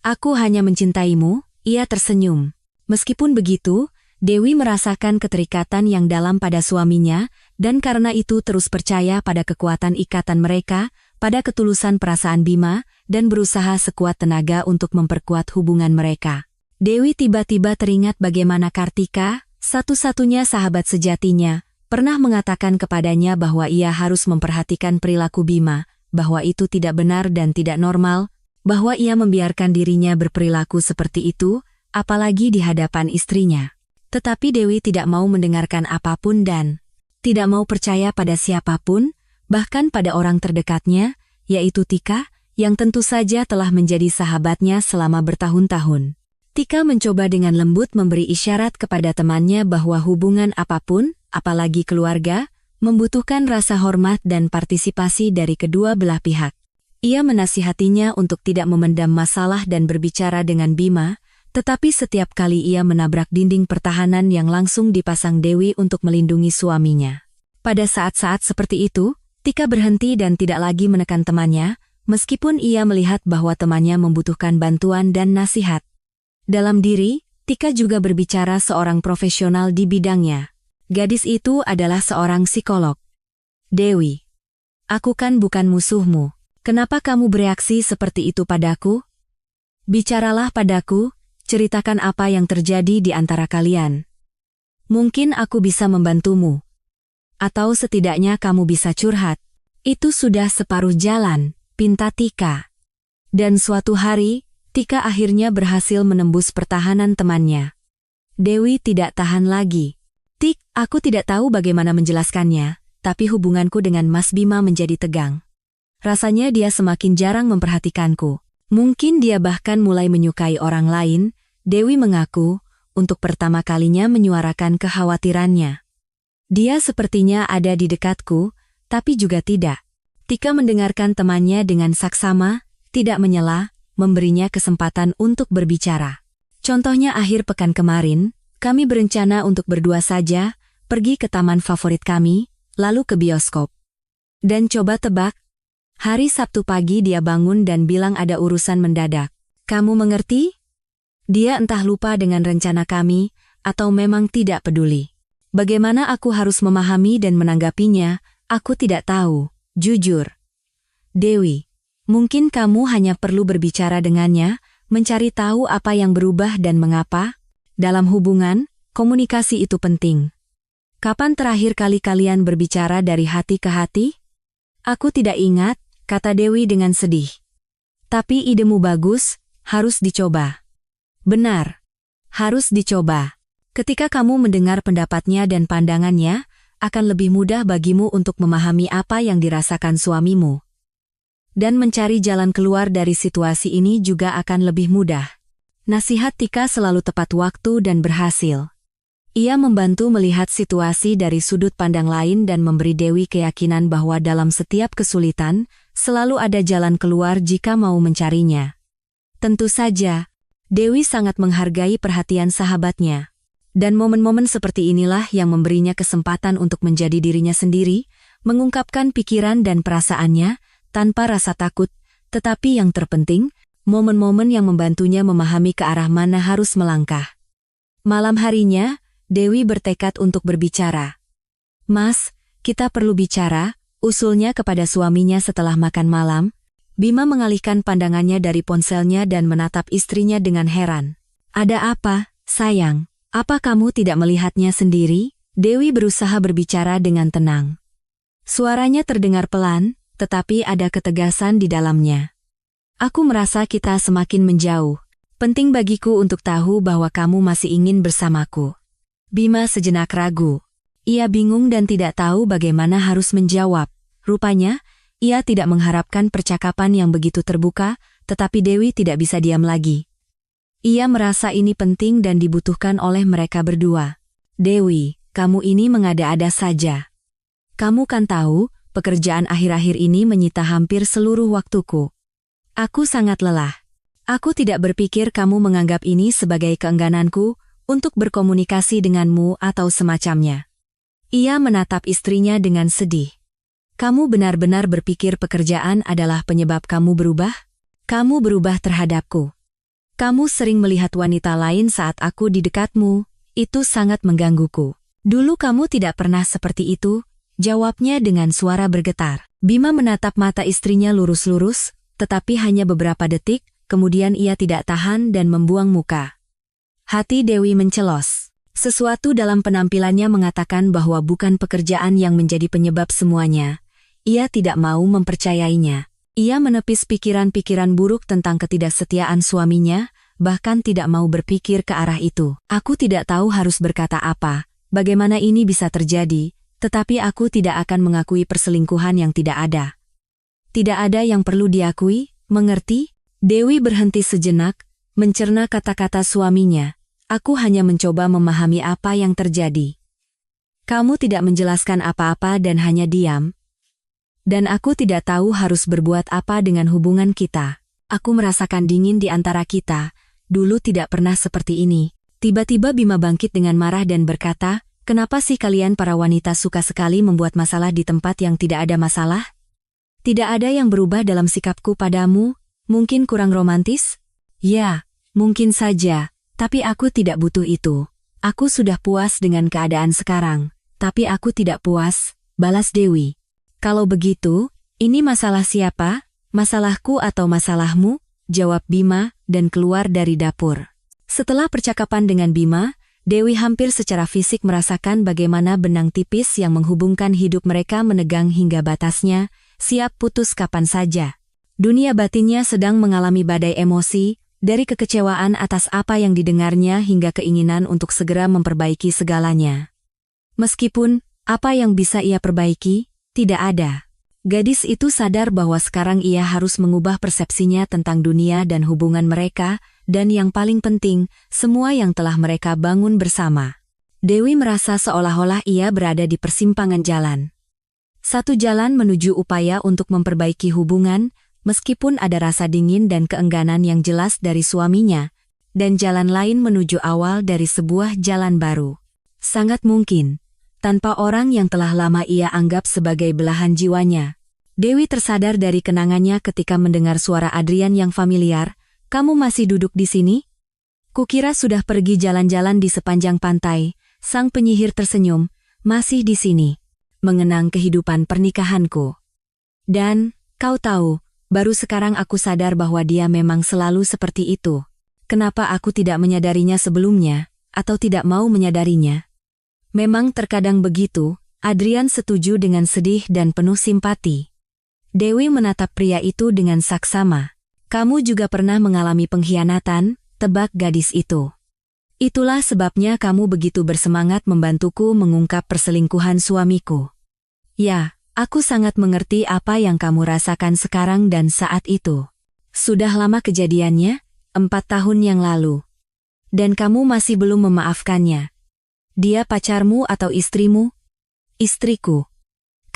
Aku hanya mencintaimu," ia tersenyum. Meskipun begitu, Dewi merasakan keterikatan yang dalam pada suaminya, dan karena itu terus percaya pada kekuatan ikatan mereka, pada ketulusan perasaan Bima, dan berusaha sekuat tenaga untuk memperkuat hubungan mereka. Dewi tiba-tiba teringat bagaimana Kartika, satu-satunya sahabat sejatinya, pernah mengatakan kepadanya bahwa ia harus memperhatikan perilaku Bima, bahwa itu tidak benar dan tidak normal. bahwa ia membiarkan dirinya berperilaku seperti itu, apalagi di hadapan istrinya. Tetapi Dewi tidak mau mendengarkan apapun dan tidak mau percaya pada siapapun, bahkan pada orang terdekatnya, yaitu Tika, yang tentu saja telah menjadi sahabatnya selama bertahun-tahun. Tika mencoba dengan lembut memberi isyarat kepada temannya bahwa hubungan apapun, apalagi keluarga, membutuhkan rasa hormat dan partisipasi dari kedua belah pihak. Ia menasihatinya untuk tidak memendam masalah dan berbicara dengan Bima, tetapi setiap kali ia menabrak dinding pertahanan yang langsung dipasang Dewi untuk melindungi suaminya. Pada saat-saat seperti itu, Tika berhenti dan tidak lagi menekan temannya, meskipun ia melihat bahwa temannya membutuhkan bantuan dan nasihat. Dalam diri, Tika juga berbicara seorang profesional di bidangnya. Gadis itu adalah seorang psikolog. Dewi, aku kan bukan musuhmu. Kenapa kamu bereaksi seperti itu padaku? Bicaralah padaku, ceritakan apa yang terjadi di antara kalian. Mungkin aku bisa membantumu. Atau setidaknya kamu bisa curhat. Itu sudah separuh jalan, pinta Tika. Dan suatu hari, Tika akhirnya berhasil menembus pertahanan temannya. Dewi tidak tahan lagi. Tik, aku tidak tahu bagaimana menjelaskannya, tapi hubunganku dengan Mas Bima menjadi tegang. Rasanya dia semakin jarang memperhatikanku. Mungkin dia bahkan mulai menyukai orang lain. Dewi mengaku, untuk pertama kalinya menyuarakan kekhawatirannya. Dia sepertinya ada di dekatku, tapi juga tidak. Tika mendengarkan temannya dengan saksama, tidak menyela, memberinya kesempatan untuk berbicara. Contohnya akhir pekan kemarin, kami berencana untuk berdua saja, pergi ke taman favorit kami, lalu ke bioskop. Dan coba tebak, hari Sabtu pagi dia bangun dan bilang ada urusan mendadak. Kamu mengerti? Dia entah lupa dengan rencana kami, atau memang tidak peduli. Bagaimana aku harus memahami dan menanggapinya, aku tidak tahu, jujur. Dewi, mungkin kamu hanya perlu berbicara dengannya, mencari tahu apa yang berubah dan mengapa. Dalam hubungan, komunikasi itu penting. Kapan terakhir kali kalian berbicara dari hati ke hati? Aku tidak ingat, kata Dewi dengan sedih. Tapi idemu bagus, harus dicoba. Benar, harus dicoba. Ketika kamu mendengar pendapatnya dan pandangannya, akan lebih mudah bagimu untuk memahami apa yang dirasakan suamimu. Dan mencari jalan keluar dari situasi ini juga akan lebih mudah. Nasihat Tika selalu tepat waktu dan berhasil. Ia membantu melihat situasi dari sudut pandang lain dan memberi Dewi keyakinan bahwa dalam setiap kesulitan, selalu ada jalan keluar jika mau mencarinya. Tentu saja, Dewi sangat menghargai perhatian sahabatnya. Dan momen-momen seperti inilah yang memberinya kesempatan untuk menjadi dirinya sendiri, mengungkapkan pikiran dan perasaannya, tanpa rasa takut, tetapi yang terpenting, momen-momen yang membantunya memahami ke arah mana harus melangkah. Malam harinya, Dewi bertekad untuk berbicara. Mas, kita perlu bicara, usulnya kepada suaminya setelah makan malam. Bima mengalihkan pandangannya dari ponselnya dan menatap istrinya dengan heran. Ada apa, sayang? Apa kamu tidak melihatnya sendiri? Dewi berusaha berbicara dengan tenang. Suaranya terdengar pelan, tetapi ada ketegasan di dalamnya. Aku merasa kita semakin menjauh. Penting bagiku untuk tahu bahwa kamu masih ingin bersamaku. Bima sejenak ragu. Ia bingung dan tidak tahu bagaimana harus menjawab. Rupanya, ia tidak mengharapkan percakapan yang begitu terbuka, tetapi Dewi tidak bisa diam lagi. Ia merasa ini penting dan dibutuhkan oleh mereka berdua. Dewi, kamu ini mengada-ada saja. Kamu kan tahu, pekerjaan akhir-akhir ini menyita hampir seluruh waktuku. Aku sangat lelah. Aku tidak berpikir kamu menganggap ini sebagai keenggananku untuk berkomunikasi denganmu atau semacamnya. Ia menatap istrinya dengan sedih. Kamu benar-benar berpikir pekerjaan adalah penyebab kamu berubah? Kamu berubah terhadapku. Kamu sering melihat wanita lain saat aku di dekatmu, itu sangat menggangguku. Dulu kamu tidak pernah seperti itu, jawabnya dengan suara bergetar. Bima menatap mata istrinya lurus-lurus, tetapi hanya beberapa detik, kemudian ia tidak tahan dan membuang muka. Hati Dewi mencelos. Sesuatu dalam penampilannya mengatakan bahwa bukan pekerjaan yang menjadi penyebab semuanya. Ia tidak mau mempercayainya. Ia menepis pikiran-pikiran buruk tentang ketidaksetiaan suaminya, bahkan tidak mau berpikir ke arah itu. Aku tidak tahu harus berkata apa, bagaimana ini bisa terjadi, tetapi aku tidak akan mengakui perselingkuhan yang tidak ada. Tidak ada yang perlu diakui, mengerti? Dewi berhenti sejenak, mencerna kata-kata suaminya. Aku hanya mencoba memahami apa yang terjadi. Kamu tidak menjelaskan apa-apa dan hanya diam. Dan aku tidak tahu harus berbuat apa dengan hubungan kita. Aku merasakan dingin di antara kita. Dulu tidak pernah seperti ini. Tiba-tiba Bima bangkit dengan marah dan berkata, "Kenapa sih kalian para wanita suka sekali membuat masalah di tempat yang tidak ada masalah? Tidak ada yang berubah dalam sikapku padamu, mungkin kurang romantis? Ya, mungkin saja, tapi aku tidak butuh itu. Aku sudah puas dengan keadaan sekarang, tapi aku tidak puas," balas Dewi. "Kalau begitu, ini masalah siapa? Masalahku atau masalahmu?" jawab Bima dan keluar dari dapur. Setelah percakapan dengan Bima, Dewi hampir secara fisik merasakan bagaimana benang tipis yang menghubungkan hidup mereka menegang hingga batasnya, siap putus kapan saja. Dunia batinnya sedang mengalami badai emosi, dari kekecewaan atas apa yang didengarnya hingga keinginan untuk segera memperbaiki segalanya. Meskipun, apa yang bisa ia perbaiki? Tidak ada. Gadis itu sadar bahwa sekarang ia harus mengubah persepsinya tentang dunia dan hubungan mereka, dan yang paling penting, semua yang telah mereka bangun bersama. Dewi merasa seolah-olah ia berada di persimpangan jalan. Satu jalan menuju upaya untuk memperbaiki hubungan, meskipun ada rasa dingin dan keengganan yang jelas dari suaminya, dan jalan lain menuju awal dari sebuah jalan baru. Sangat mungkin tanpa orang yang telah lama ia anggap sebagai belahan jiwanya. Dewi tersadar dari kenangannya ketika mendengar suara Adrian yang familiar. "Kamu masih duduk di sini? Kukira sudah pergi jalan-jalan di sepanjang pantai." Sang penyihir tersenyum. "Masih di sini, mengenang kehidupan pernikahanku. Dan, kau tahu, baru sekarang aku sadar bahwa dia memang selalu seperti itu. Kenapa aku tidak menyadarinya sebelumnya, atau tidak mau menyadarinya?" "Memang terkadang begitu," Adrian setuju dengan sedih dan penuh simpati. Dewi menatap pria itu dengan saksama. "Kamu juga pernah mengalami pengkhianatan," tebak gadis itu. "Itulah sebabnya kamu begitu bersemangat membantuku mengungkap perselingkuhan suamiku." "Ya, aku sangat mengerti apa yang kamu rasakan sekarang dan saat itu. Sudah lama kejadiannya, 4 tahun yang lalu. Dan kamu masih belum memaafkannya. Dia pacarmu atau istrimu?" "Istriku.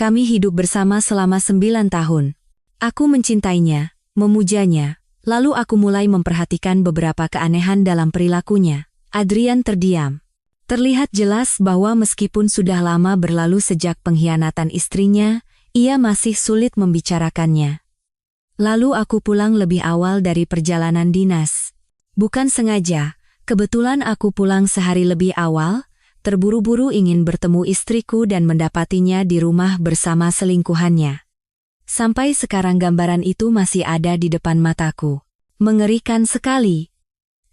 Kami hidup bersama selama 9 tahun. Aku mencintainya, memujanya, lalu aku mulai memperhatikan beberapa keanehan dalam perilakunya." Adrian terdiam. Terlihat jelas bahwa meskipun sudah lama berlalu sejak pengkhianatan istrinya, ia masih sulit membicarakannya. "Lalu aku pulang lebih awal dari perjalanan dinas. Bukan sengaja, kebetulan aku pulang sehari lebih awal, terburu-buru ingin bertemu istriku dan mendapatinya di rumah bersama selingkuhannya. Sampai sekarang gambaran itu masih ada di depan mataku. Mengerikan sekali."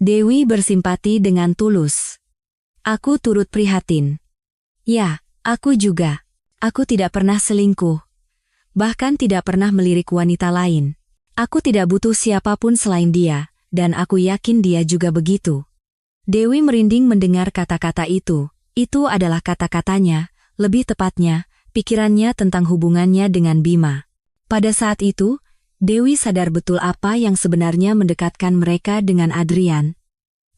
Dewi bersimpati dengan tulus. "Aku turut prihatin." "Ya, aku juga. Aku tidak pernah selingkuh. Bahkan tidak pernah melirik wanita lain. Aku tidak butuh siapapun selain dia, dan aku yakin dia juga begitu." Dewi merinding mendengar kata-kata itu. Itu adalah kata-katanya, lebih tepatnya, pikirannya tentang hubungannya dengan Bima. Pada saat itu, Dewi sadar betul apa yang sebenarnya mendekatkan mereka dengan Adrian.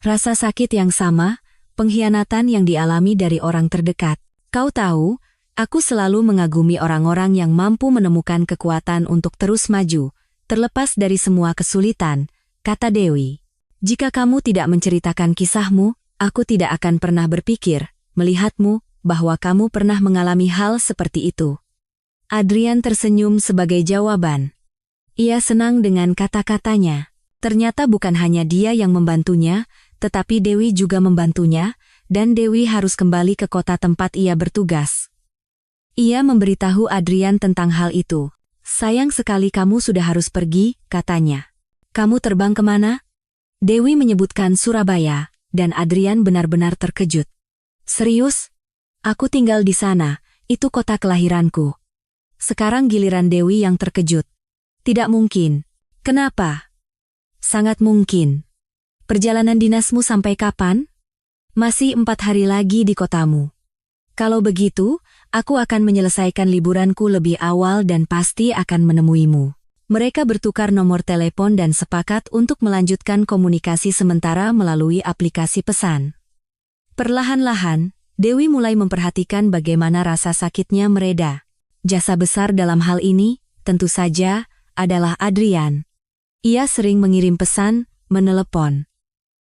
Rasa sakit yang sama, pengkhianatan yang dialami dari orang terdekat. "Kau tahu, aku selalu mengagumi orang-orang yang mampu menemukan kekuatan untuk terus maju, terlepas dari semua kesulitan," kata Dewi. "Jika kamu tidak menceritakan kisahmu, aku tidak akan pernah berpikir, melihatmu, bahwa kamu pernah mengalami hal seperti itu." Adrian tersenyum sebagai jawaban. Ia senang dengan kata-katanya. Ternyata bukan hanya dia yang membantunya, tetapi Dewi juga membantunya, dan Dewi harus kembali ke kota tempat ia bertugas. Ia memberitahu Adrian tentang hal itu. "Sayang sekali kamu sudah harus pergi," katanya. "Kamu terbang kemana?" Dewi menyebutkan Surabaya, dan Adrian benar-benar terkejut. "Serius? Aku tinggal di sana, itu kota kelahiranku." Sekarang giliran Dewi yang terkejut. Tidak mungkin. Kenapa? Sangat mungkin. Perjalanan dinasmu sampai kapan? Masih 4 hari lagi di kotamu. Kalau begitu, aku akan menyelesaikan liburanku lebih awal dan pasti akan menemuimu. Mereka bertukar nomor telepon dan sepakat untuk melanjutkan komunikasi sementara melalui aplikasi pesan. Perlahan-lahan, Dewi mulai memperhatikan bagaimana rasa sakitnya mereda. Jasa besar dalam hal ini, tentu saja, adalah Adrian. Ia sering mengirim pesan, menelepon.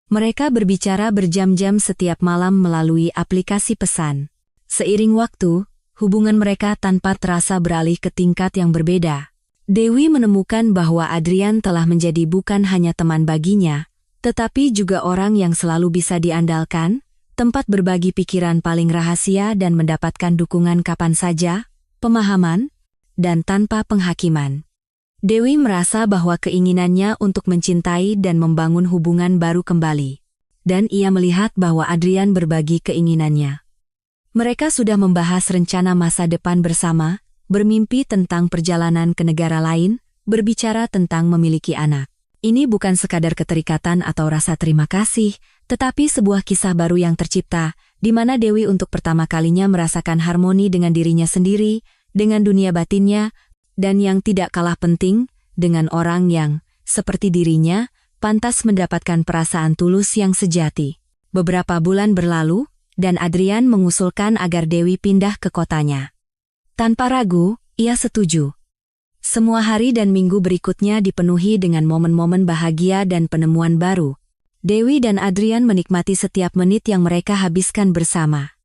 Mereka berbicara berjam-jam setiap malam melalui aplikasi pesan. Seiring waktu, hubungan mereka tanpa terasa beralih ke tingkat yang berbeda. Dewi menemukan bahwa Adrian telah menjadi bukan hanya teman baginya, tetapi juga orang yang selalu bisa diandalkan, tempat berbagi pikiran paling rahasia dan mendapatkan dukungan kapan saja, pemahaman, dan tanpa penghakiman. Dewi merasa bahwa keinginannya untuk mencintai dan membangun hubungan baru kembali. Dan ia melihat bahwa Adrian berbagi keinginannya. Mereka sudah membahas rencana masa depan bersama, bermimpi tentang perjalanan ke negara lain, berbicara tentang memiliki anak. Ini bukan sekadar keterikatan atau rasa terima kasih, tetapi sebuah kisah baru yang tercipta, di mana Dewi untuk pertama kalinya merasakan harmoni dengan dirinya sendiri, dengan dunia batinnya, dan yang tidak kalah penting, dengan orang yang, seperti dirinya, pantas mendapatkan perasaan tulus yang sejati. Beberapa bulan berlalu, dan Adrian mengusulkan agar Dewi pindah ke kotanya. Tanpa ragu, ia setuju. Semua hari dan minggu berikutnya dipenuhi dengan momen-momen bahagia dan penemuan baru. Dewi dan Adrian menikmati setiap menit yang mereka habiskan bersama.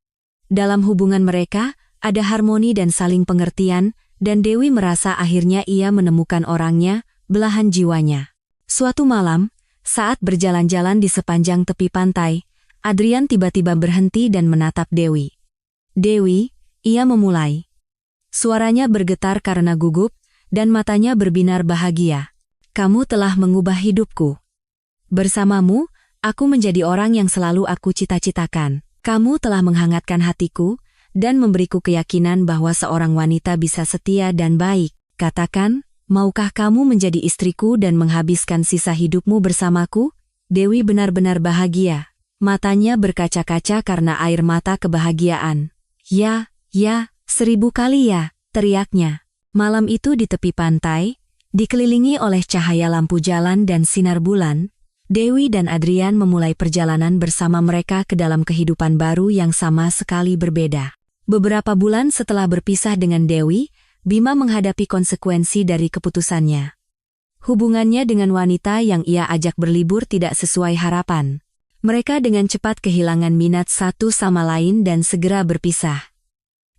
Dalam hubungan mereka, ada harmoni dan saling pengertian, dan Dewi merasa akhirnya ia menemukan orangnya, belahan jiwanya. Suatu malam, saat berjalan-jalan di sepanjang tepi pantai, Adrian tiba-tiba berhenti dan menatap Dewi. Dewi, ia memulai. Suaranya bergetar karena gugup, dan matanya berbinar bahagia. Kamu telah mengubah hidupku. Bersamamu, aku menjadi orang yang selalu aku cita-citakan. Kamu telah menghangatkan hatiku, dan memberiku keyakinan bahwa seorang wanita bisa setia dan baik. Katakan, maukah kamu menjadi istriku dan menghabiskan sisa hidupmu bersamaku? Dewi benar-benar bahagia. Matanya berkaca-kaca karena air mata kebahagiaan. Ya, 1000 kali ya, teriaknya. Malam itu di tepi pantai, dikelilingi oleh cahaya lampu jalan dan sinar bulan, Dewi dan Adrian memulai perjalanan bersama mereka ke dalam kehidupan baru yang sama sekali berbeda. Beberapa bulan setelah berpisah dengan Dewi, Bima menghadapi konsekuensi dari keputusannya. Hubungannya dengan wanita yang ia ajak berlibur tidak sesuai harapan. Mereka dengan cepat kehilangan minat satu sama lain dan segera berpisah.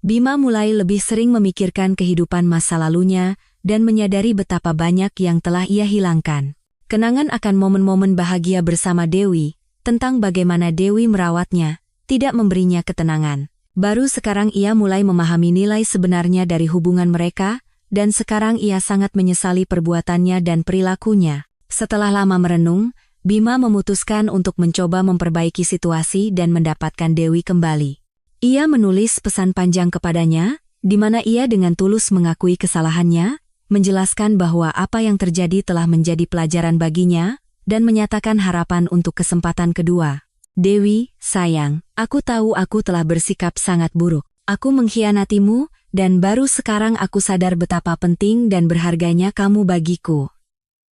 Bima mulai lebih sering memikirkan kehidupan masa lalunya dan menyadari betapa banyak yang telah ia hilangkan. Kenangan akan momen-momen bahagia bersama Dewi, tentang bagaimana Dewi merawatnya, tidak memberinya ketenangan. Baru sekarang ia mulai memahami nilai sebenarnya dari hubungan mereka, dan sekarang ia sangat menyesali perbuatannya dan perilakunya. Setelah lama merenung, Bima memutuskan untuk mencoba memperbaiki situasi dan mendapatkan Dewi kembali. Ia menulis pesan panjang kepadanya, di mana ia dengan tulus mengakui kesalahannya, menjelaskan bahwa apa yang terjadi telah menjadi pelajaran baginya, dan menyatakan harapan untuk kesempatan kedua. Dewi, sayang, aku tahu aku telah bersikap sangat buruk. Aku mengkhianatimu, dan baru sekarang aku sadar betapa penting dan berharganya kamu bagiku.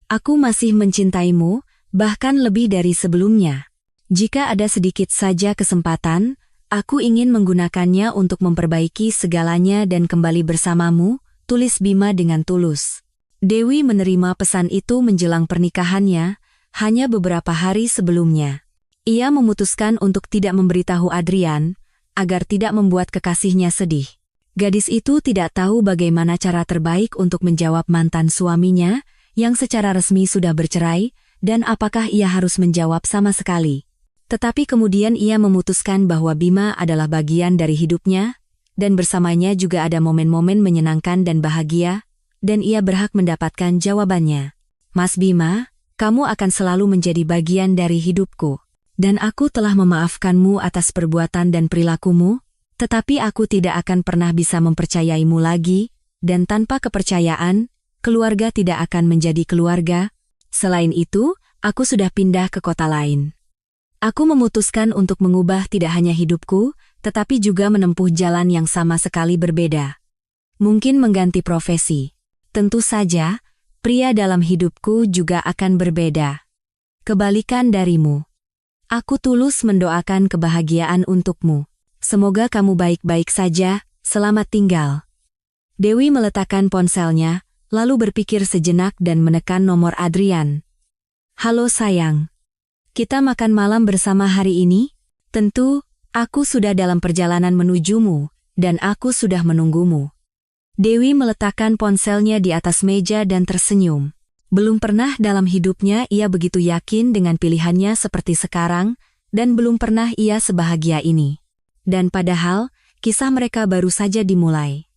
Aku masih mencintaimu, bahkan lebih dari sebelumnya. Jika ada sedikit saja kesempatan, aku ingin menggunakannya untuk memperbaiki segalanya dan kembali bersamamu, tulis Bima dengan tulus. Dewi menerima pesan itu menjelang pernikahannya, hanya beberapa hari sebelumnya. Ia memutuskan untuk tidak memberitahu Adrian, agar tidak membuat kekasihnya sedih. Gadis itu tidak tahu bagaimana cara terbaik untuk menjawab mantan suaminya, yang secara resmi sudah bercerai, dan apakah ia harus menjawab sama sekali. Tetapi kemudian ia memutuskan bahwa Bima adalah bagian dari hidupnya, dan bersamanya juga ada momen-momen menyenangkan dan bahagia, dan ia berhak mendapatkan jawabannya. Mas Bima, kamu akan selalu menjadi bagian dari hidupku. Dan aku telah memaafkanmu atas perbuatan dan perilakumu, tetapi aku tidak akan pernah bisa mempercayaimu lagi, dan tanpa kepercayaan, keluarga tidak akan menjadi keluarga. Selain itu, aku sudah pindah ke kota lain. Aku memutuskan untuk mengubah tidak hanya hidupku, tetapi juga menempuh jalan yang sama sekali berbeda. Mungkin mengganti profesi. Tentu saja, pria dalam hidupku juga akan berbeda. Kebalikan darimu. Aku tulus mendoakan kebahagiaan untukmu. Semoga kamu baik-baik saja, selamat tinggal. Dewi meletakkan ponselnya, lalu berpikir sejenak dan menekan nomor Adrian. Halo sayang. Kita makan malam bersama hari ini? Tentu, aku sudah dalam perjalanan menujumu, dan aku sudah menunggumu. Dewi meletakkan ponselnya di atas meja dan tersenyum. Belum pernah dalam hidupnya ia begitu yakin dengan pilihannya seperti sekarang, dan belum pernah ia sebahagia ini. Dan padahal, kisah mereka baru saja dimulai.